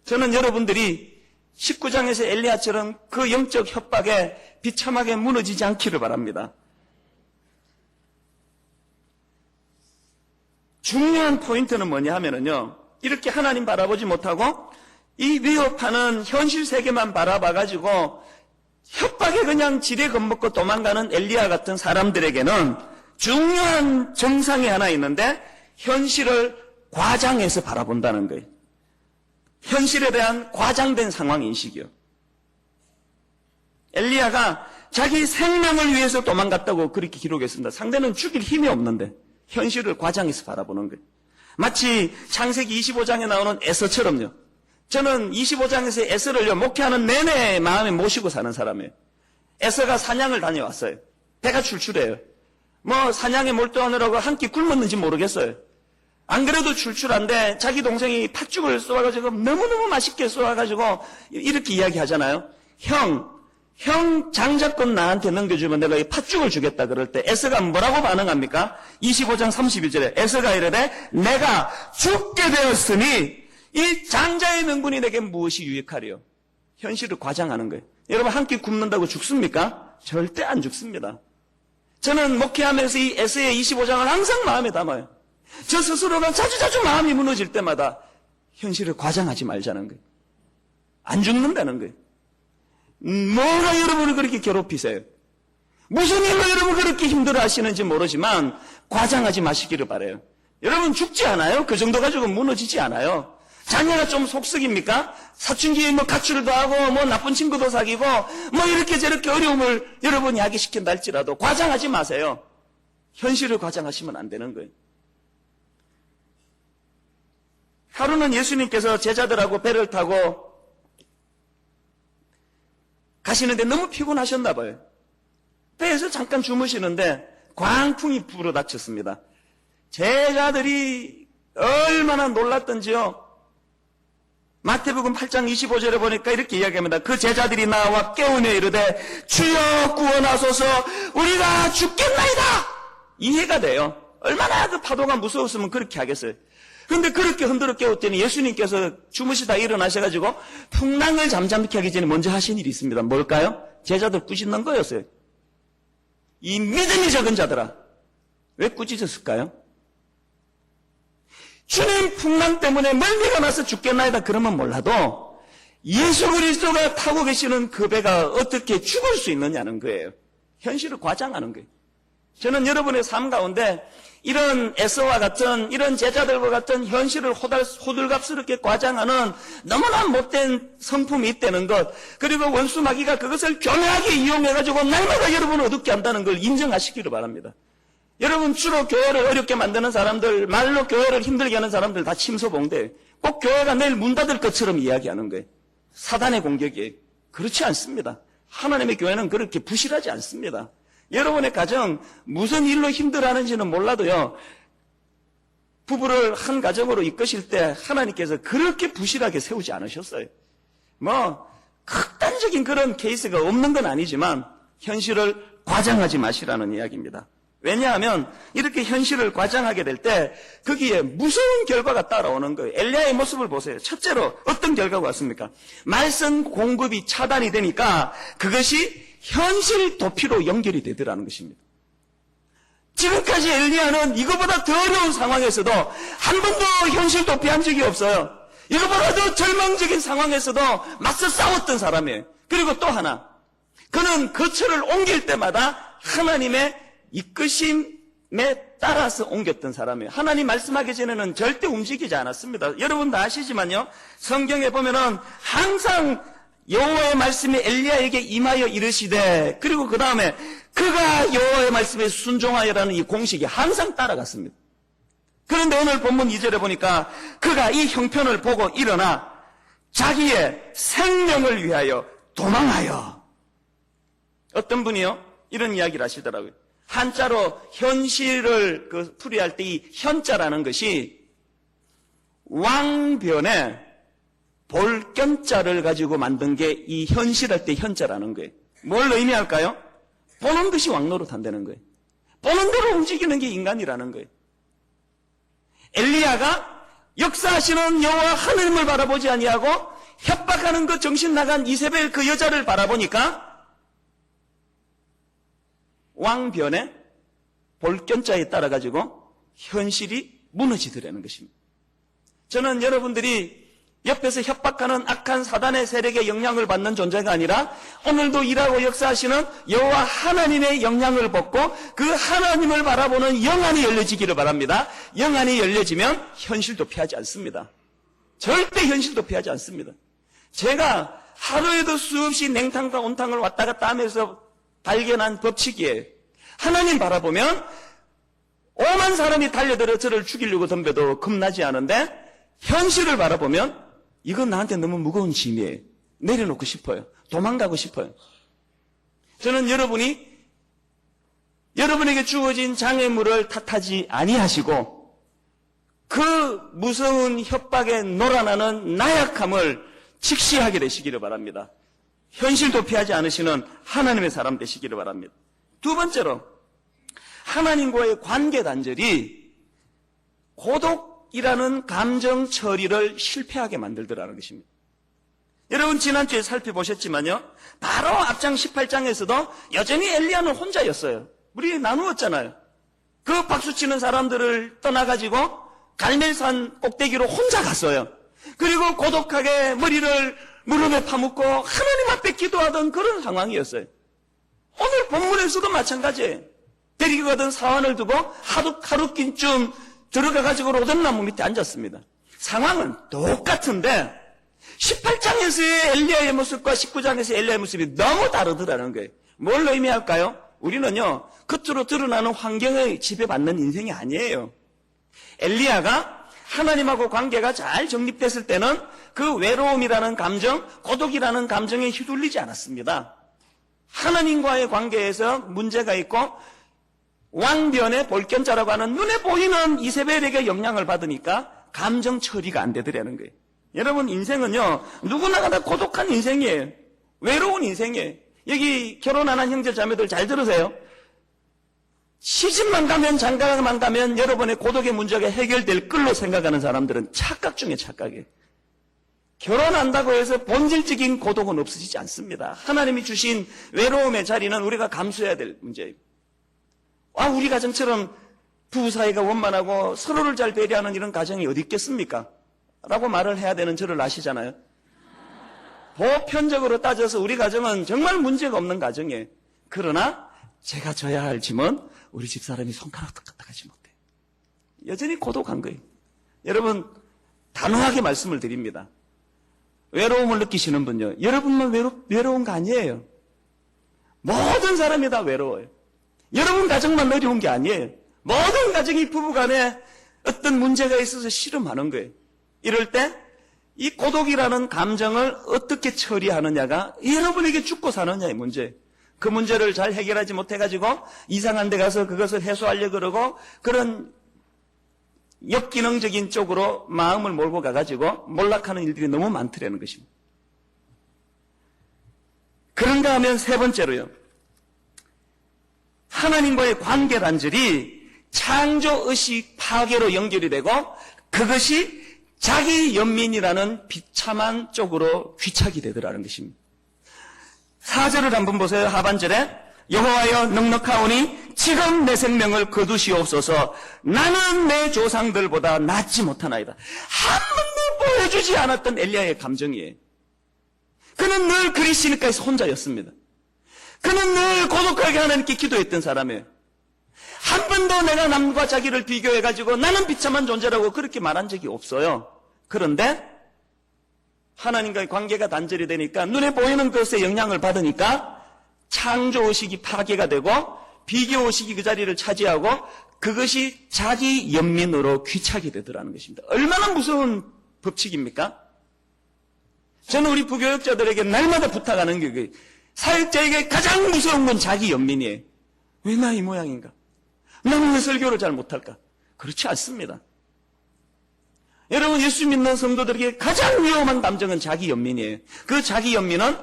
저는 여러분들이 19장에서 엘리야처럼 그 영적 협박에 비참하게 무너지지 않기를 바랍니다. 중요한 포인트는 뭐냐 하면은요, 이렇게 하나님 바라보지 못하고 이 위협하는 현실 세계만 바라봐가지고 협박에 그냥 지레 겁먹고 도망가는 엘리야 같은 사람들에게는 중요한 정상이 하나 있는데 현실을 과장해서 바라본다는 거예요. 현실에 대한 과장된 상황인식이요. 엘리야가 자기 생명을 위해서 도망갔다고 그렇게 기록했습니다. 상대는 죽일 힘이 없는데 현실을 과장해서 바라보는 거예요. 마치 창세기 25장에 나오는 에서처럼요. 저는 25장에서 에서를요, 목회하는 내내 마음에 모시고 사는 사람이에요. 에서가 사냥을 다녀왔어요. 배가 출출해요. 사냥에 몰두하느라고 한 끼 굶었는지 모르겠어요. 안 그래도 출출한데 자기 동생이 팥죽을 쏘아가지고 너무너무 맛있게 쏘아가지고 이렇게 이야기하잖아요. 형 장자권 나한테 넘겨주면 내가 이 팥죽을 주겠다 그럴 때 에서가 뭐라고 반응합니까? 25장 31절에 에서가 이르되 내가 죽게 되었으니 이 장자의 명분이 내게 무엇이 유익하리요? 현실을 과장하는 거예요. 여러분, 한 끼 굶는다고 죽습니까? 절대 안 죽습니다. 저는 목회하면서 이 에서의 25장을 항상 마음에 담아요. 저 스스로가 자주자주 마음이 무너질 때마다 현실을 과장하지 말자는 거예요. 안 죽는다는 거예요. 뭐가 여러분을 그렇게 괴롭히세요? 무슨 일로 여러분 그렇게 힘들어 하시는지 모르지만 과장하지 마시기를 바라요. 여러분 죽지 않아요. 그 정도 가지고 무너지지 않아요. 자녀가 좀 속썩입니까? 사춘기에 가출도 하고 나쁜 친구도 사귀고 이렇게 저렇게 어려움을 여러분이 야기시킨다 할지라도 과장하지 마세요. 현실을 과장하시면 안 되는 거예요. 하루는 예수님께서 제자들하고 배를 타고 가시는데 너무 피곤하셨나 봐요. 배에서 잠깐 주무시는데 광풍이 불어닥쳤습니다. 제자들이 얼마나 놀랐던지요. 마태복음 8장 25절에 보니까 이렇게 이야기합니다. 그 제자들이 나와 깨우며 이르되 주여 구원하소서 우리가 죽겠나이다. 이해가 돼요. 얼마나 그 파도가 무서웠으면 그렇게 하겠어요. 그런데 그렇게 흔들어 깨웠더니 예수님께서 주무시다 일어나셔가지고 풍랑을 잠잠케 하기 전에 먼저 하신 일이 있습니다. 뭘까요? 제자들 꾸짖는 거였어요. 이 믿음이 적은 자들아, 왜 꾸짖었을까요? 주님 풍랑 때문에 멀미가 나서 죽겠나이다 그러면 몰라도 예수 그리스도가 타고 계시는 그 배가 어떻게 죽을 수 있느냐는 거예요. 현실을 과장하는 거예요. 저는 여러분의 삶 가운데 이런 에서와 같은 이런 제자들과 같은 현실을 호들갑스럽게 과장하는 너무나 못된 성품이 있다는 것, 그리고 원수 마귀가 그것을 교묘하게 이용해가지고 날마다 여러분을 어둡게 한다는 걸 인정하시기를 바랍니다. 여러분 주로 교회를 어렵게 만드는 사람들, 말로 교회를 힘들게 하는 사람들 다 침소봉대. 꼭 교회가 내일 문 닫을 것처럼 이야기하는 거예요. 사단의 공격이에요. 그렇지 않습니다. 하나님의 교회는 그렇게 부실하지 않습니다. 여러분의 가정 무슨 일로 힘들어하는지는 몰라도요, 부부를 한 가정으로 이끄실 때 하나님께서 그렇게 부실하게 세우지 않으셨어요. 극단적인 그런 케이스가 없는 건 아니지만 현실을 과장하지 마시라는 이야기입니다. 왜냐하면 이렇게 현실을 과장하게 될 때 거기에 무서운 결과가 따라오는 거예요. 엘리야의 모습을 보세요. 첫째로 어떤 결과가 왔습니까? 말씀 공급이 차단이 되니까 그것이 현실 도피로 연결이 되더라는 것입니다. 지금까지 엘리야는 이거보다 더 어려운 상황에서도 한 번도 현실 도피한 적이 없어요. 이거보다 더 절망적인 상황에서도 맞서 싸웠던 사람이에요. 그리고 또 하나, 그는 거처를 옮길 때마다 하나님의 이끄심에 따라서 옮겼던 사람이에요. 하나님 말씀하기 전에는 절대 움직이지 않았습니다. 여러분 다 아시지만요, 성경에 보면은 항상 여호와의 말씀이 엘리야에게 임하여 이르시되, 그리고 그 다음에 그가 여호와의 말씀에 순종하여라는 이 공식이 항상 따라갔습니다. 그런데 오늘 본문 2절에 보니까 그가 이 형편을 보고 일어나 자기의 생명을 위하여 도망하여. 어떤 분이요? 이런 이야기를 하시더라고요. 한자로 현실을 풀이할 때 이 현자라는 것이 왕변에 볼견자를 가지고 만든 게 이 현실할 때 현자라는 거예요. 뭘 의미할까요? 보는 것이 왕노릇 한다는 거예요. 보는 대로 움직이는 게 인간이라는 거예요. 엘리야가 역사하시는 여호와 하느님을 바라보지 아니하고 협박하는 그 정신 나간 이세벨 그 여자를 바라보니까 왕변에 볼견자에 따라 가지고 현실이 무너지더라는 것입니다. 저는 여러분들이 옆에서 협박하는 악한 사단의 세력의 영향을 받는 존재가 아니라 오늘도 일하고 역사하시는 여호와 하나님의 영향을 받고 그 하나님을 바라보는 영안이 열려지기를 바랍니다. 영안이 열려지면 현실도 피하지 않습니다. 절대 현실도 피하지 않습니다. 제가 하루에도 수없이 냉탕과 온탕을 왔다 갔다 하면서 발견한 법칙이에요. 하나님 바라보면 오만 사람이 달려들어 저를 죽이려고 덤벼도 겁나지 않은데, 현실을 바라보면 이건 나한테 너무 무거운 짐이에요. 내려놓고 싶어요. 도망가고 싶어요. 저는 여러분에게 주어진 장애물을 탓하지 아니하시고 그 무서운 협박에 놀아나는 나약함을 직시하게 되시기를 바랍니다. 현실도 피하지 않으시는 하나님의 사람 되시기를 바랍니다. 두 번째로, 하나님과의 관계 단절이 고독이라는 감정 처리를 실패하게 만들더라는 것입니다. 여러분 지난주에 살펴보셨지만요, 바로 앞장 18장에서도 여전히 엘리야는 혼자였어요. 우리 나누었잖아요. 그 박수치는 사람들을 떠나가지고 갈멜산 꼭대기로 혼자 갔어요. 그리고 고독하게 머리를 무릎에 파묻고 하나님 앞에 기도하던 그런 상황이었어요. 오늘 본문에서도 마찬가지예요. 데리고 가던 사환을 두고 하루쯤 들어가가지고 로뎀나무 밑에 앉았습니다. 상황은 똑같은데 18장에서의 엘리야의 모습과 19장에서의 엘리야의 모습이 너무 다르더라는 거예요. 뭘 의미할까요? 우리는요, 겉으로 드러나는 환경에 지배받는 인생이 아니에요. 엘리야가 하나님하고 관계가 잘 정립됐을 때는 그 외로움이라는 감정, 고독이라는 감정에 휘둘리지 않았습니다. 하나님과의 관계에서 문제가 있고 왕변의 볼견자라고 하는 눈에 보이는 이세벨에게 영향을 받으니까 감정 처리가 안 되더라는 거예요. 여러분 인생은요, 누구나 다 고독한 인생이에요. 외로운 인생이에요. 여기 결혼 안 한 형제 자매들 잘 들으세요. 시집만 가면 장가만 가면 여러분의 고독의 문제가 해결될 걸로 생각하는 사람들은 착각 중에 착각이에요. 결혼한다고 해서 본질적인 고독은 없어지지 않습니다. 하나님이 주신 외로움의 자리는 우리가 감수해야 될 문제예요. 우리 가정처럼 부부 사이가 원만하고 서로를 잘 배려하는 이런 가정이 어디 있겠습니까? 라고 말을 해야 되는 저를 아시잖아요. 보편적으로 따져서 우리 가정은 정말 문제가 없는 가정이에요. 그러나 제가 져야 할 짐은 우리 집사람이 손가락 까딱하지 못해. 여전히 고독한 거예요. 여러분, 단호하게 말씀을 드립니다. 외로움을 느끼시는 분요, 여러분만 외로운 거 아니에요. 모든 사람이 다 외로워요. 여러분 가정만 어려운 게 아니에요. 모든 가정이 부부간에 어떤 문제가 있어서 씨름하는 거예요. 이럴 때 이 고독이라는 감정을 어떻게 처리하느냐가 여러분에게 죽고 사느냐의 문제예요. 그 문제를 잘 해결하지 못해가지고 이상한 데 가서 그것을 해소하려고 그러고 그런 역기능적인 쪽으로 마음을 몰고 가가지고 몰락하는 일들이 너무 많더라는 것입니다. 그런가 하면 세 번째로요. 하나님과의 관계 단절이 창조의식 파괴로 연결이 되고 그것이 자기 연민이라는 비참한 쪽으로 귀착이 되더라는 것입니다. 4절을 한번 보세요. 하반절에 여호와여 넉넉하오니 지금 내 생명을 거두시옵소서. 나는 내 조상들보다 낫지 못하나이다. 한 번도 보여주지 않았던 엘리야의 감정이에요. 그는 늘 그리시니까에서 혼자였습니다. 그는 늘 고독하게 하나님께 기도했던 사람이에요. 한 번도 내가 남과 자기를 비교해가지고 나는 비참한 존재라고 그렇게 말한 적이 없어요. 그런데 하나님과의 관계가 단절이 되니까 눈에 보이는 것에 영향을 받으니까 창조의식이 파괴가 되고 비교의식이 그 자리를 차지하고 그것이 자기 연민으로 귀착이 되더라는 것입니다. 얼마나 무서운 법칙입니까? 저는 우리 부교육자들에게 날마다 부탁하는 게 사역자에게 가장 무서운 건 자기 연민이에요. 왜 나 이 모양인가? 나는 왜 설교를 잘 못할까? 그렇지 않습니다. 여러분, 예수 믿는 성도들에게 가장 위험한 감정은 자기 연민이에요. 그 자기 연민은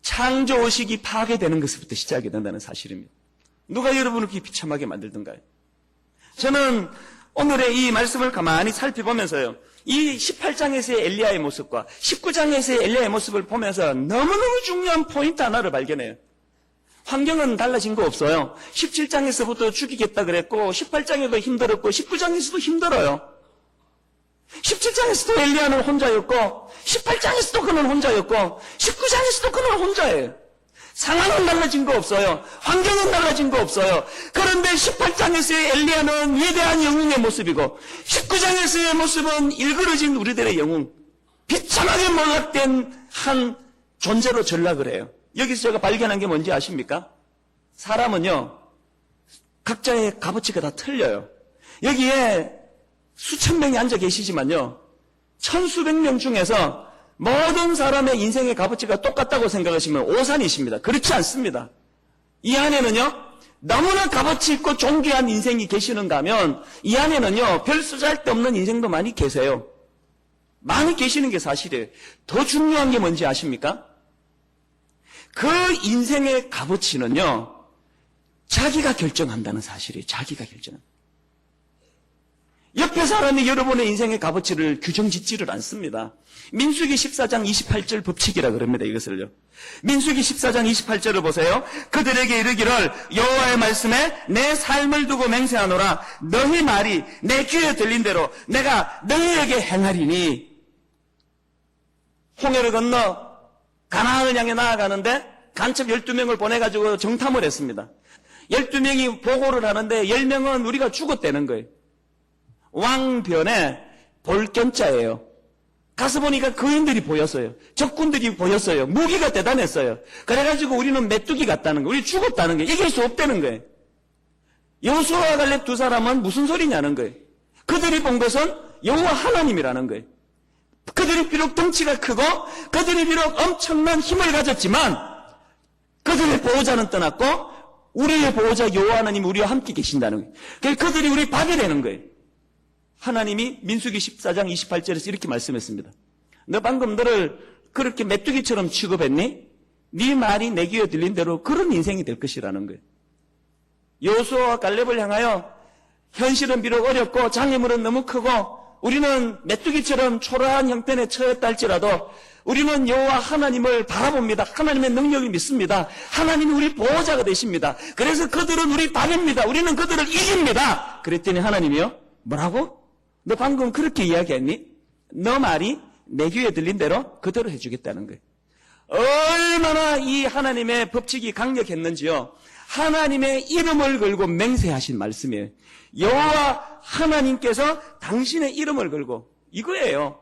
창조의식이 파괴되는 것부터 시작이 된다는 사실입니다. 누가 여러분을 그렇게 비참하게 만들던가요? 저는 오늘의 이 말씀을 가만히 살펴보면서요, 이 18장에서의 엘리야의 모습과 19장에서의 엘리야의 모습을 보면서 너무너무 중요한 포인트 하나를 발견해요. 환경은 달라진 거 없어요. 17장에서부터 죽이겠다 그랬고 18장에도 힘들었고 19장에서도 힘들어요. 17장에서도 엘리야는 혼자였고 18장에서도 그는 혼자였고 19장에서도 그는 혼자예요. 상황은 달라진 거 없어요. 환경은 달라진 거 없어요. 그런데 18장에서의 엘리야는 위대한 영웅의 모습이고 19장에서의 모습은 일그러진 우리들의 영웅, 비참하게 몰락된 한 존재로 전락을 해요. 여기서 제가 발견한 게 뭔지 아십니까? 사람은요, 각자의 값어치가 다 틀려요. 여기에 수천 명이 앉아 계시지만요, 천수백 명 중에서 모든 사람의 인생의 값어치가 똑같다고 생각하시면 오산이십니다. 그렇지 않습니다. 이 안에는요, 너무나 값어치 있고 존귀한 인생이 계시는가 하면 이 안에는요, 별 쓰잘데없는 인생도 많이 계세요. 많이 계시는 게 사실이에요. 더 중요한 게 뭔지 아십니까? 그 인생의 값어치는요, 자기가 결정한다는 사실이에요. 자기가 결정한다. 옆에 사람이 여러분의 인생의 값어치를 규정짓지를 않습니다. 민수기 14장 28절 법칙이라 그럽니다. 이것을요. 민수기 14장 28절을 보세요. 그들에게 이르기를 여호와의 말씀에 내 삶을 두고 맹세하노라. 너희 말이 내 귀에 들린 대로 내가 너희에게 행하리니. 홍해를 건너 가나안을 향해 나아가는데 간첩 12명을 보내가지고 정탐을 했습니다. 12명이 보고를 하는데 10명은 우리가 죽었다는 거예요. 왕변에 볼견자예요. 가서 보니까 거인들이 보였어요. 적군들이 보였어요. 무기가 대단했어요. 그래가지고 우리는 메뚜기 같다는 거예요. 우리 죽었다는 거예요. 이길 수 없다는 거예요. 여호수아와 갈렙 두 사람은 무슨 소리냐는 거예요. 그들이 본 것은 여호와 하나님이라는 거예요. 그들이 비록 덩치가 크고 그들이 비록 엄청난 힘을 가졌지만 그들의 보호자는 떠났고 우리의 보호자 여호와 하나님이 우리와 함께 계신다는 거예요. 그러니까 그들이 우리 박이라는 거예요. 하나님이 민수기 14장 28절에서 이렇게 말씀했습니다. 너 방금 너를 그렇게 메뚜기처럼 취급했니? 네 말이 내 귀에 들린 대로 그런 인생이 될 것이라는 거예요. 여호수아와 갈렙을 향하여 현실은 비록 어렵고 장애물은 너무 크고 우리는 메뚜기처럼 초라한 형편에 처했다 할지라도 우리는 여호와 하나님을 바라봅니다. 하나님의 능력을 믿습니다. 하나님이 우리 보호자가 되십니다. 그래서 그들은 우리 밥입니다. 우리는 그들을 이깁니다. 그랬더니 하나님이요? 뭐라고? 너 방금 그렇게 이야기했니? 너 말이 내 귀에 들린 대로 그대로 해주겠다는 거예요. 얼마나 이 하나님의 법칙이 강력했는지요. 하나님의 이름을 걸고 맹세하신 말씀이에요. 여호와 하나님께서 당신의 이름을 걸고 이거예요.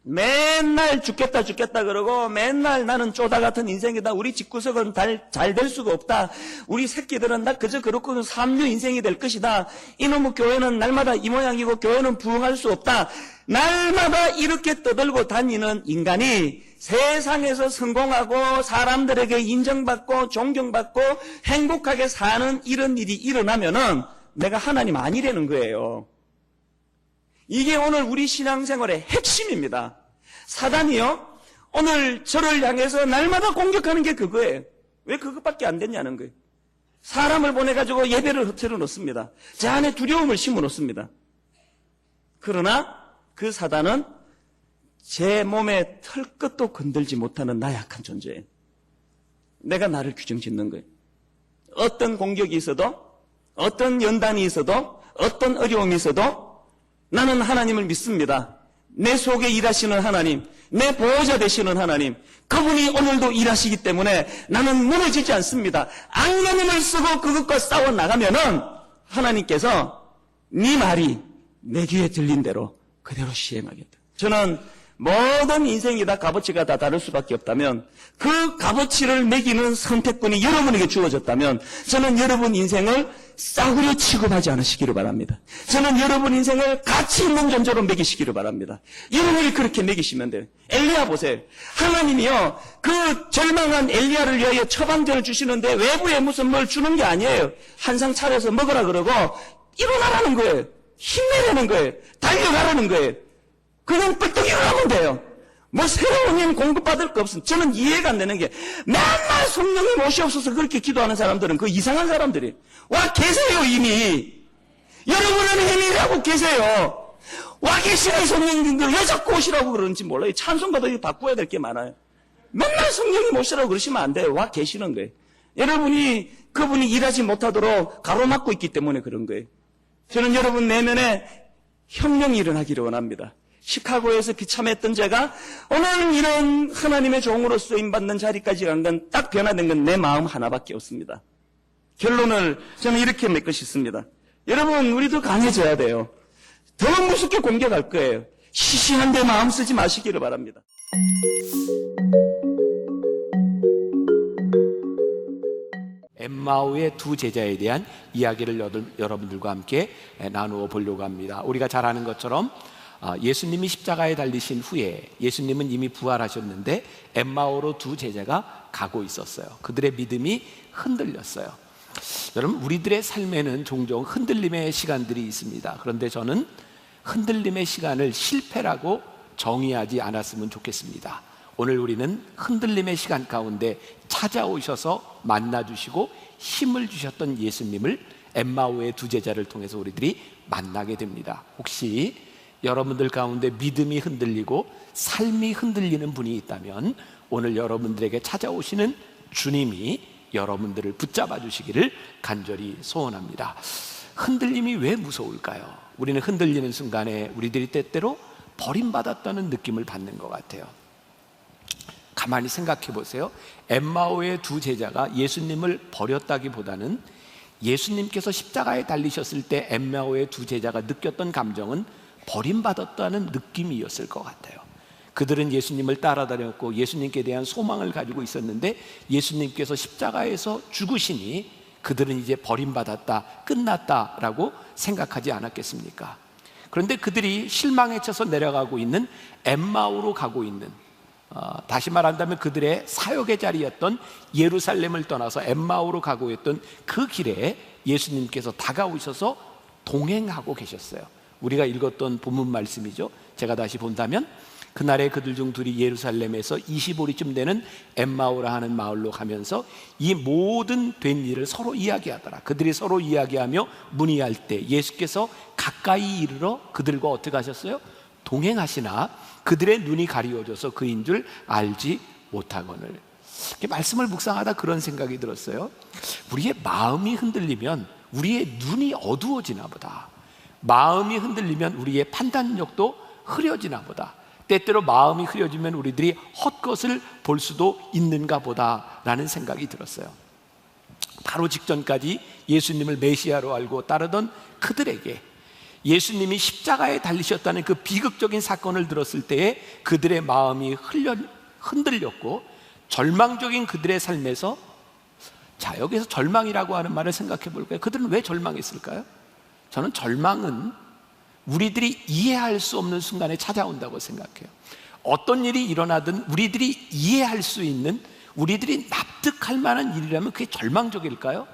맨날 죽겠다 그러고 맨날 나는 쪼다 같은 인생이다. 우리 집구석은 잘 될 수가 없다. 우리 새끼들은 나 그저 그렇고 삼류 인생이 될 것이다. 이놈의 교회는 날마다 이 모양이고 교회는 부흥할 수 없다. 날마다 이렇게 떠들고 다니는 인간이 세상에서 성공하고 사람들에게 인정받고 존경받고 행복하게 사는 이런 일이 일어나면은 내가 하나님 아니라는 거예요. 이게 오늘 우리 신앙생활의 핵심입니다. 사단이요, 오늘 저를 향해서 날마다 공격하는 게 그거예요. 왜 그것밖에 안 됐냐는 거예요. 사람을 보내가지고 예배를 흐트러 놓습니다. 제 안에 두려움을 심어 놓습니다. 그러나 그 사단은 제 몸의 털끝도 건들지 못하는 나약한 존재예요. 내가 나를 규정 짓는 거예요. 어떤 공격이 있어도, 어떤 연단이 있어도, 어떤 어려움이 있어도 나는 하나님을 믿습니다. 내 속에 일하시는 하나님, 내 보호자 되시는 하나님, 그분이 오늘도 일하시기 때문에 나는 무너지지 않습니다. 악령을 쓰고 그것과 싸워 나가면은 하나님께서 네 말이 내 귀에 들린 대로 그대로 시행하겠다. 저는 모든 인생이 다 값어치가 다 다를 수밖에 없다면 그 값어치를 매기는 선택권이 여러분에게 주어졌다면 저는 여러분 인생을 싸구려 취급하지 않으시기를 바랍니다. 저는 여러분 인생을 가치 있는 존재로 매기시기를 바랍니다. 여러분이 그렇게 매기시면 돼요. 엘리야 보세요. 하나님이요, 그 절망한 엘리야를 위하여 처방전을 주시는데 외부에 무슨 뭘 주는 게 아니에요. 한상 차려서 먹으라 그러고 일어나라는 거예요. 힘내라는 거예요. 달려가라는 거예요. 그냥 뿔떡이를 하면 돼요. 뭐 새로운 힘 공급받을 거 없습니다. 저는 이해가 안 되는 게 맨날 성령이 오시옵소서 그렇게 기도하는 사람들은 그 이상한 사람들이 와 계세요 이미. 여러분은 힘이라고 계세요. 와 계시는 성령님들 왜 자꾸 오시라고 그러는지 몰라요. 찬송가도 바꿔야 될 게 많아요. 맨날 성령님 오시라고 그러시면 안 돼요. 와 계시는 거예요. 여러분이 그분이 일하지 못하도록 가로막고 있기 때문에 그런 거예요. 저는 여러분 내면에 혁명이 일어나기를 원합니다. 시카고에서 비참했던 제가 오늘 이런 하나님의 종으로 쓰임받는 자리까지 간 건 딱 변화된 건 내 마음 하나밖에 없습니다. 결론을 저는 이렇게 맺고 싶습니다. 여러분 우리도 강해져야 돼요. 더 무섭게 공격할 거예요. 시시한 데 마음 쓰지 마시기를 바랍니다. 엠마오의 두 제자에 대한 이야기를 여러분들과 함께 나누어 보려고 합니다. 우리가 잘 아는 것처럼 예수님이 십자가에 달리신 후에 예수님은 이미 부활하셨는데 엠마오로 두 제자가 가고 있었어요. 그들의 믿음이 흔들렸어요. 여러분 우리들의 삶에는 종종 흔들림의 시간들이 있습니다. 그런데 저는 흔들림의 시간을 실패라고 정의하지 않았으면 좋겠습니다. 오늘 우리는 흔들림의 시간 가운데 찾아오셔서 만나주시고 힘을 주셨던 예수님을 엠마오의 두 제자를 통해서 우리들이 만나게 됩니다. 혹시 여러분들 가운데 믿음이 흔들리고 삶이 흔들리는 분이 있다면 오늘 여러분들에게 찾아오시는 주님이 여러분들을 붙잡아 주시기를 간절히 소원합니다. 흔들림이 왜 무서울까요? 우리는 흔들리는 순간에 우리들이 때때로 버림받았다는 느낌을 받는 것 같아요. 가만히 생각해 보세요. 엠마오의 두 제자가 예수님을 버렸다기보다는 예수님께서 십자가에 달리셨을 때 엠마오의 두 제자가 느꼈던 감정은 버림받았다는 느낌이었을 것 같아요. 그들은 예수님을 따라다녔고 예수님께 대한 소망을 가지고 있었는데 예수님께서 십자가에서 죽으시니 그들은 이제 버림받았다, 끝났다라고 생각하지 않았겠습니까? 그런데 그들이 실망에 쳐서 내려가고 있는 엠마오로 가고 있는, 다시 말한다면 그들의 사역의 자리였던 예루살렘을 떠나서 엠마오로 가고 있던 그 길에 예수님께서 다가오셔서 동행하고 계셨어요. 우리가 읽었던 본문 말씀이죠. 제가 다시 본다면 그날에 그들 중 둘이 예루살렘에서 25리쯤 되는 엠마오라 하는 마을로 가면서 이 모든 된 일을 서로 이야기하더라. 그들이 서로 이야기하며 문의할 때 예수께서 가까이 이르러 그들과 어떻게 하셨어요? 동행하시나 그들의 눈이 가리워져서 그인 줄 알지 못하거늘. 이렇게 말씀을 묵상하다 그런 생각이 들었어요. 우리의 마음이 흔들리면 우리의 눈이 어두워지나 보다. 마음이 흔들리면 우리의 판단력도 흐려지나 보다. 때때로 마음이 흐려지면 우리들이 헛것을 볼 수도 있는가 보다라는 생각이 들었어요. 바로 직전까지 예수님을 메시아로 알고 따르던 그들에게 예수님이 십자가에 달리셨다는 그 비극적인 사건을 들었을 때에 그들의 마음이 흔들렸고 절망적인 그들의 삶에서, 자, 여기서 절망이라고 하는 말을 생각해 볼까요? 그들은 왜 절망했을까요? 저는 절망은 우리들이 이해할 수 없는 순간에 찾아온다고 생각해요. 어떤 일이 일어나든 우리들이 이해할 수 있는, 우리들이 납득할 만한 일이라면 그게 절망적일까요?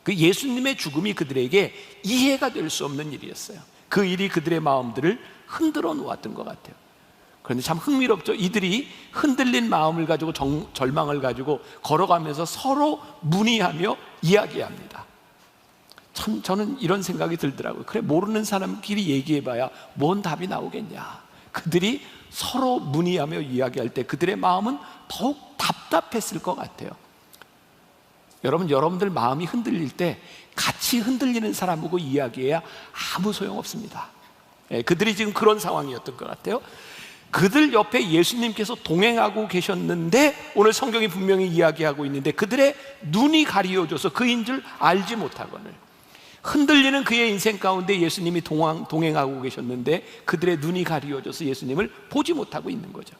그 예수님의 죽음이 그들에게 이해가 될 수 없는 일이었어요. 그 일이 그들의 마음들을 흔들어 놓았던 것 같아요. 그런데 참 흥미롭죠. 이들이 흔들린 마음을 가지고 절망을 가지고 걸어가면서 서로 문의하며 이야기합니다. 참 저는 이런 생각이 들더라고요. 그래, 모르는 사람끼리 얘기해봐야 뭔 답이 나오겠냐. 그들이 서로 문의하며 이야기할 때 그들의 마음은 더욱 답답했을 것 같아요. 여러분들 마음이 흔들릴 때 같이 흔들리는 사람하고 이야기해야 아무 소용없습니다. 그들이 지금 그런 상황이었던 것 같아요. 그들 옆에 예수님께서 동행하고 계셨는데 오늘 성경이 분명히 이야기하고 있는데 그들의 눈이 가리워져서 그인 줄 알지 못하거늘. 흔들리는 그의 인생 가운데 예수님이 동행하고 계셨는데 그들의 눈이 가리워져서 예수님을 보지 못하고 있는 거죠.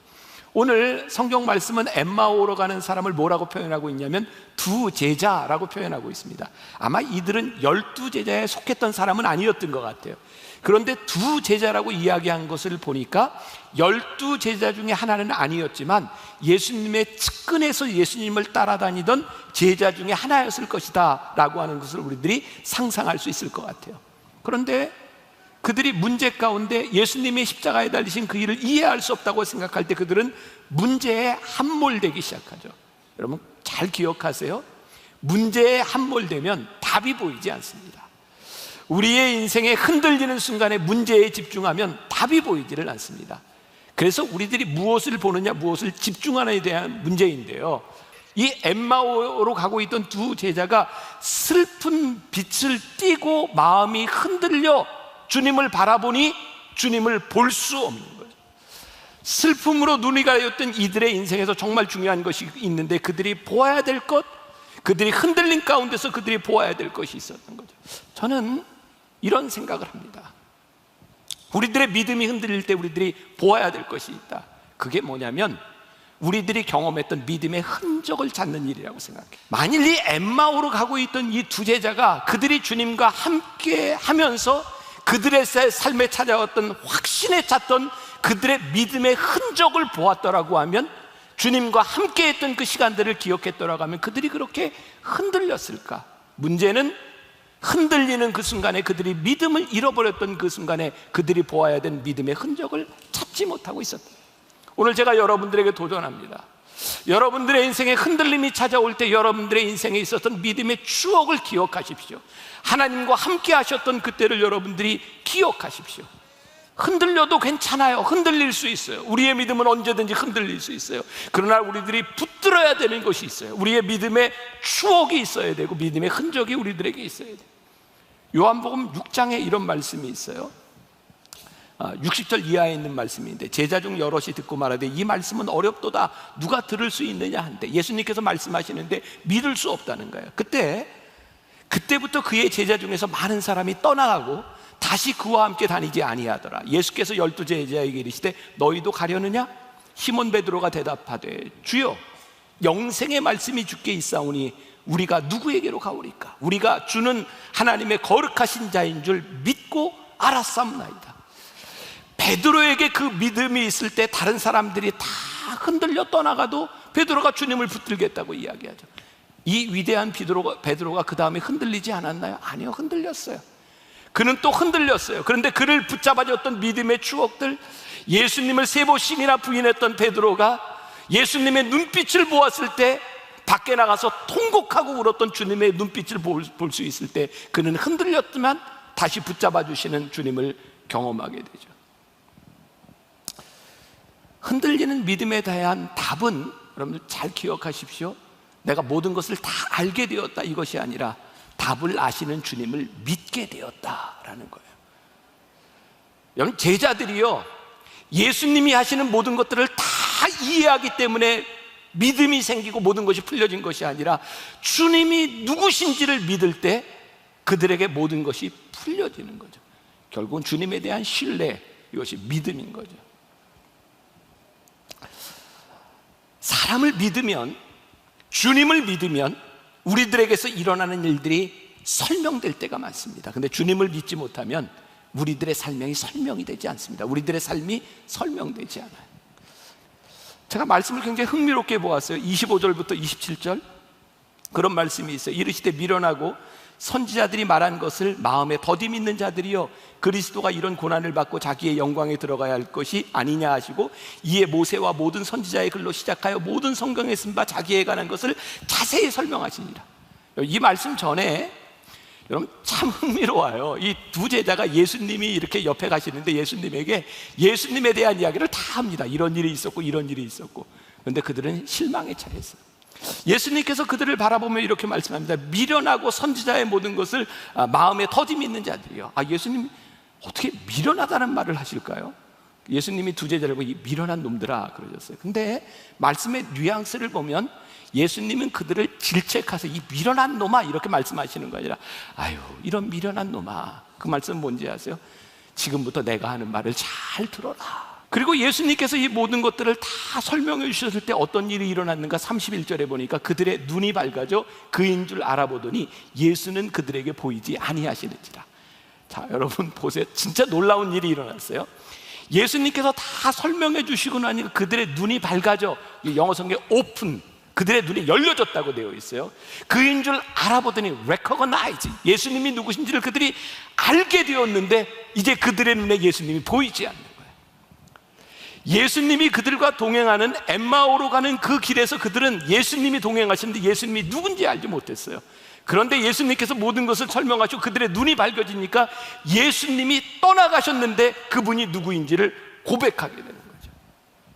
오늘 성경 말씀은 엠마오로 가는 사람을 뭐라고 표현하고 있냐면 두 제자라고 표현하고 있습니다. 아마 이들은 12제자에 속했던 사람은 아니었던 것 같아요. 그런데 두 제자라고 이야기한 것을 보니까 12제자 중에 하나는 아니었지만 예수님의 측근에서 예수님을 따라다니던 제자 중에 하나였을 것이다 라고 하는 것을 우리들이 상상할 수 있을 것 같아요. 그런데 그들이 문제 가운데 예수님이 십자가에 달리신 그 일을 이해할 수 없다고 생각할 때 그들은 문제에 함몰되기 시작하죠. 여러분 잘 기억하세요. 문제에 함몰되면 답이 보이지 않습니다. 우리의 인생에 흔들리는 순간에 문제에 집중하면 답이 보이지를 않습니다. 그래서 우리들이 무엇을 보느냐, 무엇을 집중하느냐에 대한 문제인데요, 이 엠마오로 가고 있던 두 제자가 슬픈 빛을 띠고 마음이 흔들려 주님을 바라보니 주님을 볼 수 없는 거죠. 슬픔으로 눈이 가렸던 이들의 인생에서 정말 중요한 것이 있는데 그들이 보아야 될 것, 그들이 흔들린 가운데서 그들이 보아야 될 것이 있었던 거죠. 저는 이런 생각을 합니다. 우리들의 믿음이 흔들릴 때 우리들이 보아야 될 것이 있다. 그게 뭐냐면 우리들이 경험했던 믿음의 흔적을 찾는 일이라고 생각해요. 만일 이 엠마오로 가고 있던 이 두 제자가 그들이 주님과 함께 하면서 그들의 삶에 찾아왔던 확신에 찼던 그들의 믿음의 흔적을 보았더라고 하면, 주님과 함께 했던 그 시간들을 기억했더라고 하면 그들이 그렇게 흔들렸을까? 문제는 흔들리는 그 순간에, 그들이 믿음을 잃어버렸던 그 순간에 그들이 보아야 된 믿음의 흔적을 찾지 못하고 있었다. 오늘 제가 여러분들에게 도전합니다. 여러분들의 인생에 흔들림이 찾아올 때 여러분들의 인생에 있었던 믿음의 추억을 기억하십시오. 하나님과 함께 하셨던 그때를 여러분들이 기억하십시오. 흔들려도 괜찮아요. 흔들릴 수 있어요. 우리의 믿음은 언제든지 흔들릴 수 있어요. 그러나 우리들이 붙들어야 되는 것이 있어요. 우리의 믿음의 추억이 있어야 되고 믿음의 흔적이 우리들에게 있어야 돼요. 요한복음 6장에 이런 말씀이 있어요. 60절 이하에 있는 말씀인데, 제자 중 여럿이 듣고 말하되 이 말씀은 어렵도다, 누가 들을 수 있느냐 한데, 예수님께서 말씀하시는데 믿을 수 없다는 거예요. 그때부터 그의 제자 중에서 많은 사람이 떠나가고 다시 그와 함께 다니지 아니하더라. 예수께서 12제자에게 이르시되 너희도 가려느냐? 시몬 베드로가 대답하되 주여, 영생의 말씀이 주께 있사오니 우리가 누구에게로 가오리까? 우리가 주는 하나님의 거룩하신 자인 줄 믿고 알았사옵나이다. 베드로에게 그 믿음이 있을 때 다른 사람들이 다 흔들려 떠나가도 베드로가 주님을 붙들겠다고 이야기하죠. 이 위대한 베드로가 그 다음에 흔들리지 않았나요? 아니요, 흔들렸어요. 그는 또 흔들렸어요. 그런데 그를 붙잡아줬던 믿음의 추억들, 예수님을 3번씩이나 부인했던 베드로가 예수님의 눈빛을 보았을 때, 밖에 나가서 통곡하고 울었던 주님의 눈빛을 볼 수 있을 때 그는 흔들렸지만 다시 붙잡아 주시는 주님을 경험하게 되죠. 흔들리는 믿음에 대한 답은 여러분들 잘 기억하십시오. 내가 모든 것을 다 알게 되었다, 이것이 아니라 답을 아시는 주님을 믿게 되었다라는 거예요. 여러분, 제자들이요, 예수님이 하시는 모든 것들을 다 이해하기 때문에 믿음이 생기고 모든 것이 풀려진 것이 아니라 주님이 누구신지를 믿을 때 그들에게 모든 것이 풀려지는 거죠. 결국은 주님에 대한 신뢰, 이것이 믿음인 거죠. 사람을 믿으면, 주님을 믿으면 우리들에게서 일어나는 일들이 설명될 때가 많습니다. 근데 주님을 믿지 못하면 우리들의 삶이 설명이 되지 않습니다. 우리들의 삶이 설명되지 않아요. 제가 말씀을 굉장히 흥미롭게 보았어요. 25절부터 27절 그런 말씀이 있어요. 이르시되 미련하고 선지자들이 말한 것을 마음에 더디 믿는 자들이여, 그리스도가 이런 고난을 받고 자기의 영광에 들어가야 할 것이 아니냐 하시고, 이에 모세와 모든 선지자의 글로 시작하여 모든 성경에 쓴 바 자기에 관한 것을 자세히 설명하시니라. 이 말씀 전에 여러분 참 흥미로워요. 이 두 제자가 예수님이 이렇게 옆에 가시는데 예수님에게 예수님에 대한 이야기를 다 합니다. 이런 일이 있었고 이런 일이 있었고. 그런데 그들은 실망에 처했어요. 예수님께서 그들을 바라보며 이렇게 말씀합니다. 미련하고 선지자의 모든 것을 마음에 더디 믿는 자들이요. 예수님 어떻게 미련하다는 말을 하실까요? 예수님이 두 제자를 보고 이 미련한 놈들아 그러셨어요. 근데 말씀의 뉘앙스를 보면 예수님은 그들을 질책하세요. 이 미련한 놈아 이렇게 말씀하시는 거 아니라, 아유 이런 미련한 놈아. 그 말씀은 뭔지 아세요? 지금부터 내가 하는 말을 잘 들어라. 그리고 예수님께서 이 모든 것들을 다 설명해 주셨을 때 어떤 일이 일어났는가? 31절에 보니까 그들의 눈이 밝아져 그인 줄 알아보더니 예수는 그들에게 보이지 아니하시는지라. 자, 여러분 보세요. 진짜 놀라운 일이 일어났어요. 예수님께서 다 설명해 주시고 나니까 그들의 눈이 밝아져, 영어 성경에 오픈, 그들의 눈이 열려졌다고 되어 있어요. 그인 줄 알아보더니 recognize, 예수님이 누구신지를 그들이 알게 되었는데 이제 그들의 눈에 예수님이 보이지 않는 거예요. 예수님이 그들과 동행하는 엠마오로 가는 그 길에서 그들은 예수님이 동행하시는데 예수님이 누군지 알지 못했어요. 그런데 예수님께서 모든 것을 설명하시고 그들의 눈이 밝아지니까 예수님이 떠나가셨는데 그분이 누구인지를 고백하게 되는 거죠.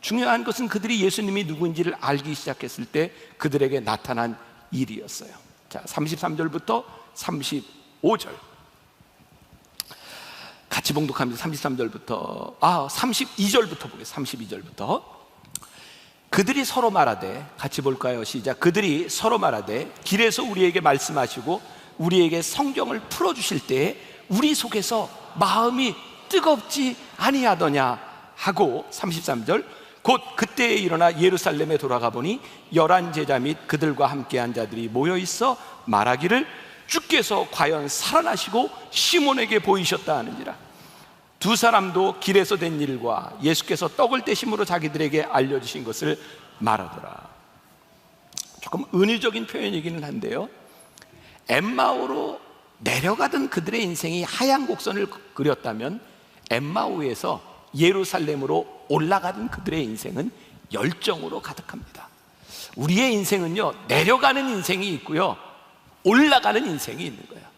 중요한 것은 그들이 예수님이 누구인지를 알기 시작했을 때 그들에게 나타난 일이었어요. 자, 33절부터 35절 같이 봉독합니다. 33절부터 32절부터 보겠습니다. 32절부터 그들이 서로 말하되, 같이 볼까요? 시작. 그들이 서로 말하되 길에서 우리에게 말씀하시고 우리에게 성경을 풀어주실 때에 우리 속에서 마음이 뜨겁지 아니하더냐 하고, 33절 곧 그때에 일어나 예루살렘에 돌아가 보니 11 제자 및 그들과 함께한 자들이 모여있어 말하기를 주께서 과연 살아나시고 시몬에게 보이셨다 하느니라. 두 사람도 길에서 된 일과 예수께서 떡을 떼심으로 자기들에게 알려주신 것을 말하더라. 조금 은유적인 표현이기는 한데요, 엠마오로 내려가던 그들의 인생이 하얀 곡선을 그렸다면 엠마오에서 예루살렘으로 올라가던 그들의 인생은 열정으로 가득합니다. 우리의 인생은요, 내려가는 인생이 있고요, 올라가는 인생이 있는 거예요.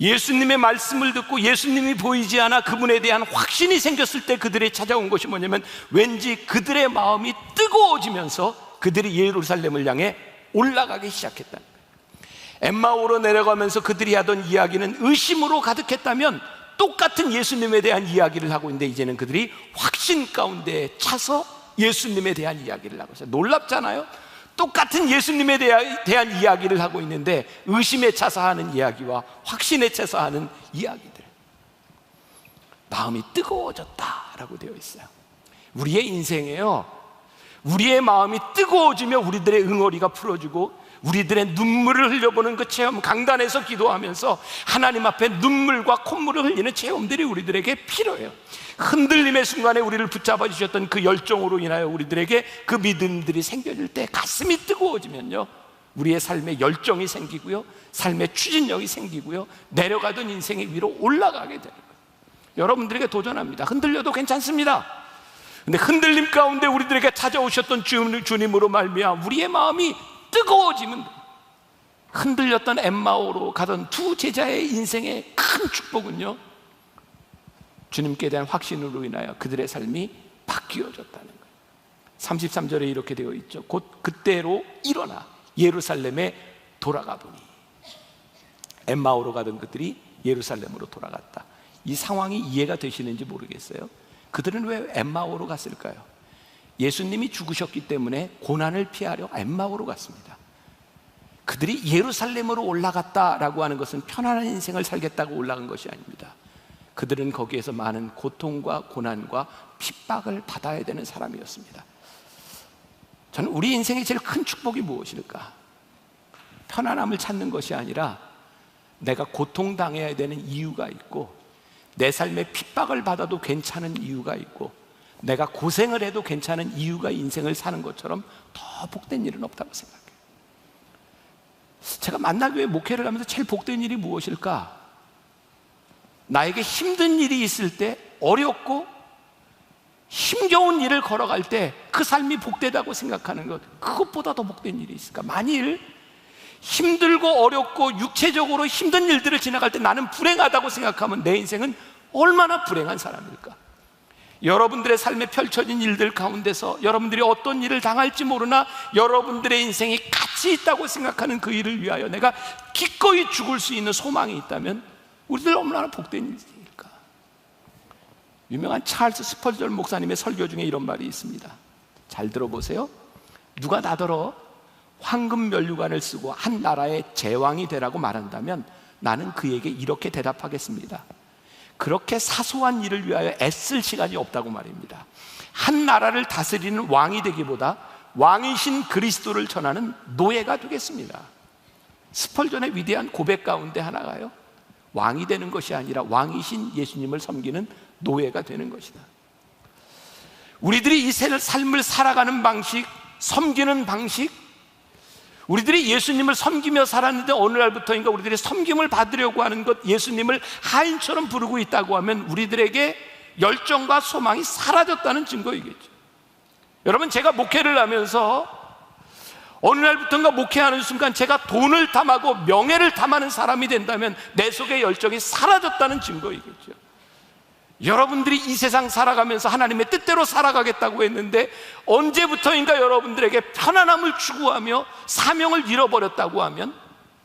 예수님의 말씀을 듣고 예수님이 보이지 않아 그분에 대한 확신이 생겼을 때 그들이 찾아온 것이 뭐냐면, 왠지 그들의 마음이 뜨거워지면서 그들이 예루살렘을 향해 올라가기 시작했다는 거예요. 엠마오로 내려가면서 그들이 하던 이야기는 의심으로 가득했다면 똑같은 예수님에 대한 이야기를 하고 있는데 이제는 그들이 확신 가운데 차서 예수님에 대한 이야기를 하고 있어요. 놀랍잖아요. 똑같은 예수님에 대한 이야기를 하고 있는데 의심에 차서 하는 이야기와 확신에 차서 하는 이야기들, 마음이 뜨거워졌다라고 되어 있어요. 우리의 인생에요, 우리의 마음이 뜨거워지며 우리들의 응어리가 풀어지고 우리들의 눈물을 흘려보는 그 체험, 강단에서 기도하면서 하나님 앞에 눈물과 콧물을 흘리는 체험들이 우리들에게 필요해요. 흔들림의 순간에 우리를 붙잡아 주셨던 그 열정으로 인하여 우리들에게 그 믿음들이 생겨질 때 가슴이 뜨거워지면요, 우리의 삶에 열정이 생기고요, 삶의 추진력이 생기고요, 내려가던 인생의 위로 올라가게 되는 거예요. 여러분들에게 도전합니다. 흔들려도 괜찮습니다. 근데 흔들림 가운데 우리들에게 찾아오셨던 주님으로 말미암아 우리의 마음이 뜨거워지면 돼요. 흔들렸던 엠마오로 가던 두 제자의 인생의 큰 축복은요, 주님께 대한 확신으로 인하여 그들의 삶이 바뀌어졌다는 거예요. 33절에 이렇게 되어 있죠. 곧 그때로 일어나 예루살렘에 돌아가 보니. 엠마오로 가던 그들이 예루살렘으로 돌아갔다. 이 상황이 이해가 되시는지 모르겠어요. 그들은 왜 엠마오로 갔을까요? 예수님이 죽으셨기 때문에 고난을 피하려 엠마오로 갔습니다. 그들이 예루살렘으로 올라갔다라고 하는 것은 편안한 인생을 살겠다고 올라간 것이 아닙니다. 그들은 거기에서 많은 고통과 고난과 핍박을 받아야 되는 사람이었습니다. 저는 우리 인생의 제일 큰 축복이 무엇일까? 편안함을 찾는 것이 아니라 내가 고통당해야 되는 이유가 있고, 내 삶에 핍박을 받아도 괜찮은 이유가 있고, 내가 고생을 해도 괜찮은 이유가 인생을 사는 것처럼 더 복된 일은 없다고 생각해요. 제가 만나교회 목회를 하면서 제일 복된 일이 무엇일까? 나에게 힘든 일이 있을 때, 어렵고 힘겨운 일을 걸어갈 때 그 삶이 복되다고 생각하는 것, 그것보다 더 복된 일이 있을까? 만일 힘들고 어렵고 육체적으로 힘든 일들을 지나갈 때 나는 불행하다고 생각하면 내 인생은 얼마나 불행한 사람일까? 여러분들의 삶에 펼쳐진 일들 가운데서 여러분들이 어떤 일을 당할지 모르나 여러분들의 인생이 가치 있다고 생각하는 그 일을 위하여 내가 기꺼이 죽을 수 있는 소망이 있다면 우리들 얼마나 복된 일일까? 유명한 찰스 스펄전 목사님의 설교 중에 이런 말이 있습니다. 잘 들어보세요. 누가 나더러 황금 면류관을 쓰고 한 나라의 제왕이 되라고 말한다면 나는 그에게 이렇게 대답하겠습니다. 그렇게 사소한 일을 위하여 애쓸 시간이 없다고 말입니다. 한 나라를 다스리는 왕이 되기보다 왕이신 그리스도를 전하는 노예가 되겠습니다. 스펄전의 위대한 고백 가운데 하나가요, 왕이 되는 것이 아니라 왕이신 예수님을 섬기는 노예가 되는 것이다. 우리들이 이 삶을 살아가는 방식, 섬기는 방식, 우리들이 예수님을 섬기며 살았는데 어느 날부터인가 우리들이 섬김을 받으려고 하는 것, 예수님을 하인처럼 부르고 있다고 하면 우리들에게 열정과 소망이 사라졌다는 증거이겠죠. 여러분, 제가 목회를 하면서 어느 날부터인가 목회하는 순간 제가 돈을 탐하고 명예를 탐하는 사람이 된다면 내 속의 열정이 사라졌다는 증거이겠죠. 여러분들이 이 세상 살아가면서 하나님의 뜻대로 살아가겠다고 했는데 언제부터인가 여러분들에게 편안함을 추구하며 사명을 잃어버렸다고 하면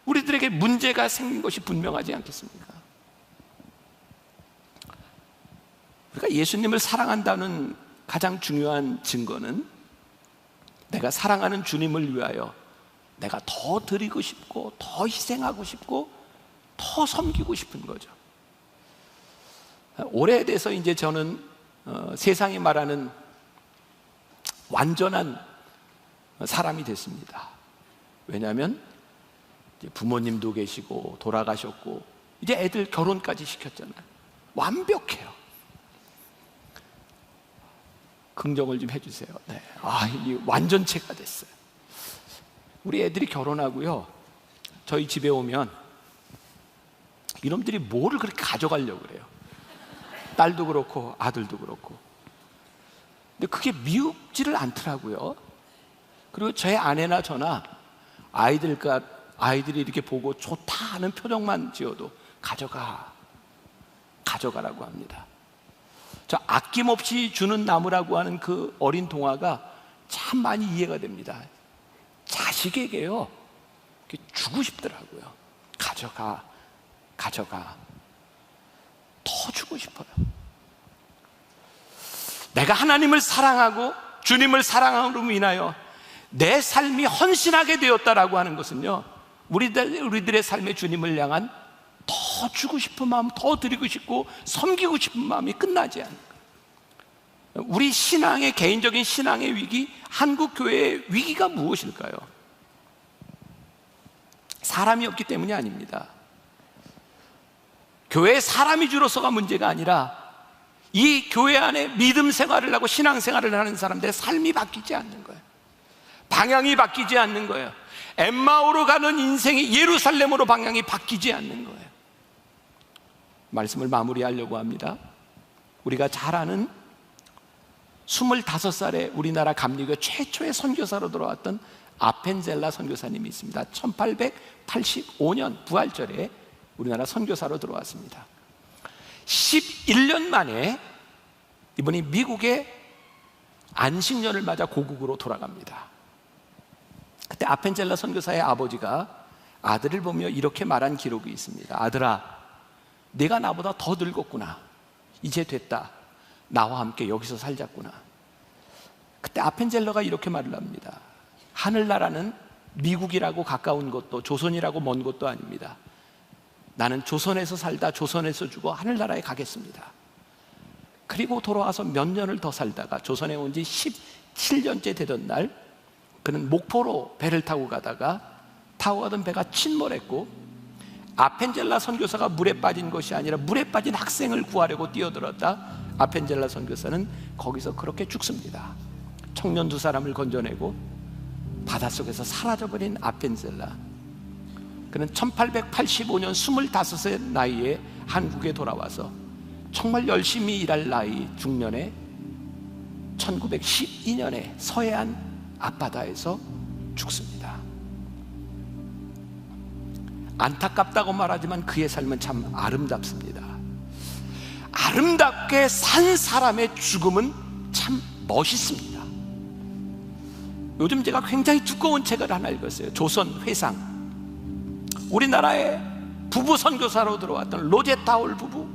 우리들에게 문제가 생긴 것이 분명하지 않겠습니까? 그러니까 예수님을 사랑한다는 가장 중요한 증거는 내가 사랑하는 주님을 위하여 내가 더 드리고 싶고 더 희생하고 싶고 더 섬기고 싶은 거죠. 오래돼서 이제 저는 세상이 말하는 완전한 사람이 됐습니다. 왜냐하면 이제 부모님도 계시고 돌아가셨고 이제 애들 결혼까지 시켰잖아요. 완벽해요. 긍정을 좀 해주세요. 네. 이 완전체가 됐어요. 우리 애들이 결혼하고요, 저희 집에 오면 이놈들이 뭐를 그렇게 가져가려고 그래요. 딸도 그렇고 아들도 그렇고. 근데 그게 미흡지를 않더라고요. 그리고 제 아내나 저나 아이들이 이렇게 보고 좋다 하는 표정만 지어도 가져가라고 합니다. 저 아낌없이 주는 나무라고 하는 그 어린 동화가 참 많이 이해가 됩니다. 자식에게요, 주고 싶더라고요. 가져가. 더 주고 싶어요. 내가 하나님을 사랑하고 주님을 사랑함으로 인하여 내 삶이 헌신하게 되었다라고 하는 것은요, 우리들의 삶의 주님을 향한 더 주고 싶은 마음, 더 드리고 싶고 섬기고 싶은 마음이 끝나지 않는 거예요. 우리 신앙의, 개인적인 신앙의 위기, 한국교회의 위기가 무엇일까요? 사람이 없기 때문이 아닙니다. 교회에 사람이 줄어서가 문제가 아니라 이 교회 안에 믿음 생활을 하고 신앙 생활을 하는 사람들의 삶이 바뀌지 않는 거예요. 방향이 바뀌지 않는 거예요. 엠마오로 가는 인생이 예루살렘으로 방향이 바뀌지 않는 거예요. 말씀을 마무리하려고 합니다. 우리가 잘 아는 25살에 우리나라 감리교 최초의 선교사로 들어왔던 아펜젤라 선교사님이 있습니다. 1885년 부활절에 우리나라 선교사로 들어왔습니다. 11년 만에 이분이 미국의 안식년을 맞아 고국으로 돌아갑니다. 그때 아펜젤라 선교사의 아버지가 아들을 보며 이렇게 말한 기록이 있습니다. 아들아, 내가 나보다 더 늙었구나. 이제 됐다. 나와 함께 여기서 살자꾸나. 그때 아펜젤러가 이렇게 말을 합니다. 하늘나라는 미국이라고 가까운 곳도 조선이라고 먼 곳도 아닙니다. 나는 조선에서 살다 조선에서 죽어 하늘나라에 가겠습니다. 그리고 돌아와서 몇 년을 더 살다가 조선에 온 지 17년째 되던 날 그는 목포로 배를 타고 가던 배가 침몰했고 아펜젤라 선교사가 물에 빠진 것이 아니라 물에 빠진 학생을 구하려고 뛰어들었다. 아펜젤라 선교사는 거기서 그렇게 죽습니다. 청년 두 사람을 건져내고 바닷속에서 사라져버린 아펜젤라, 그는 1885년 25세 나이에 한국에 돌아와서 정말 열심히 일할 나이 중년에 1912년에 서해안 앞바다에서 죽습니다. 안타깝다고 말하지만 그의 삶은 참 아름답습니다. 아름답게 산 사람의 죽음은 참 멋있습니다. 요즘 제가 굉장히 두꺼운 책을 하나 읽었어요. 조선 회상, 우리나라에 부부 선교사로 들어왔던 로제타올 부부.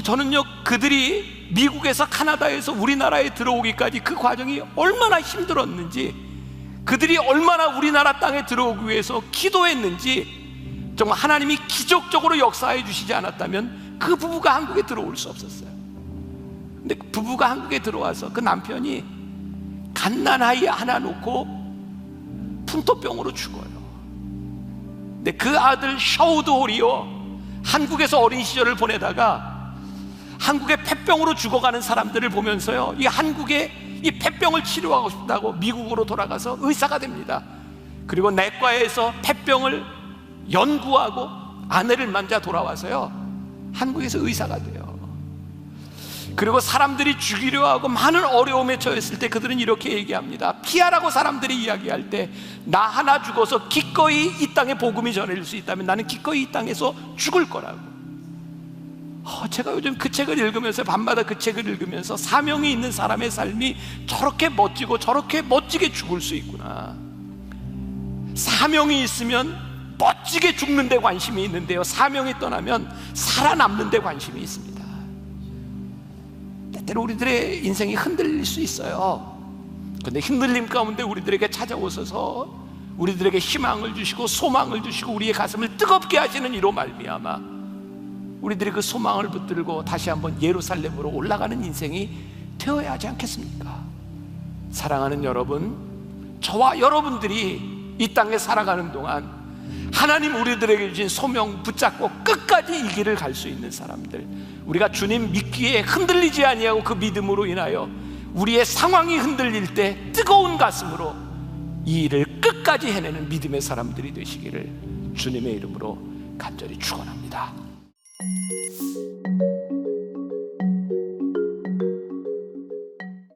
저는요, 그들이 미국에서 카나다에서 우리나라에 들어오기까지 그 과정이 얼마나 힘들었는지, 그들이 얼마나 우리나라 땅에 들어오기 위해서 기도했는지, 정말 하나님이 기적적으로 역사해 주시지 않았다면 그 부부가 한국에 들어올 수 없었어요. 근데 그 부부가 한국에 들어와서 그 남편이 갓난아이 하나 놓고 풍토병으로 죽어요. 근데 그 아들 샤우드 홀이요, 한국에서 어린 시절을 보내다가 한국의 폐병으로 죽어가는 사람들을 보면서요, 이 한국의 이 폐병을 치료하고 싶다고 미국으로 돌아가서 의사가 됩니다. 그리고 내과에서 폐병을 연구하고 아내를 만나 돌아와서요, 한국에서 의사가 돼요. 그리고 사람들이 죽이려 하고 많은 어려움에 처했을 때 그들은 이렇게 얘기합니다. 피하라고 사람들이 이야기할 때, 나 하나 죽어서 기꺼이 이 땅에 복음이 전해질 수 있다면 나는 기꺼이 이 땅에서 죽을 거라고. 제가 요즘 그 책을 읽으면서, 밤마다 그 책을 읽으면서 사명이 있는 사람의 삶이 저렇게 멋지고 저렇게 멋지게 죽을 수 있구나. 사명이 있으면 멋지게 죽는 데 관심이 있는데요, 사명이 떠나면 살아남는 데 관심이 있습니다. 때때로 우리들의 인생이 흔들릴 수 있어요. 그런데 흔들림 가운데 우리들에게 찾아오셔서 우리들에게 희망을 주시고 소망을 주시고 우리의 가슴을 뜨겁게 하시는 이로 말미암아 우리들이 그 소망을 붙들고 다시 한번 예루살렘으로 올라가는 인생이 되어야 하지 않겠습니까? 사랑하는 여러분, 저와 여러분들이 이 땅에 살아가는 동안 하나님 우리들에게 주신 소명 붙잡고 끝까지 이 길을 갈 수 있는 사람들, 우리가 주님 믿기에 흔들리지 아니하고 그 믿음으로 인하여 우리의 상황이 흔들릴 때 뜨거운 가슴으로 이 일을 끝까지 해내는 믿음의 사람들이 되시기를 주님의 이름으로 간절히 축원합니다.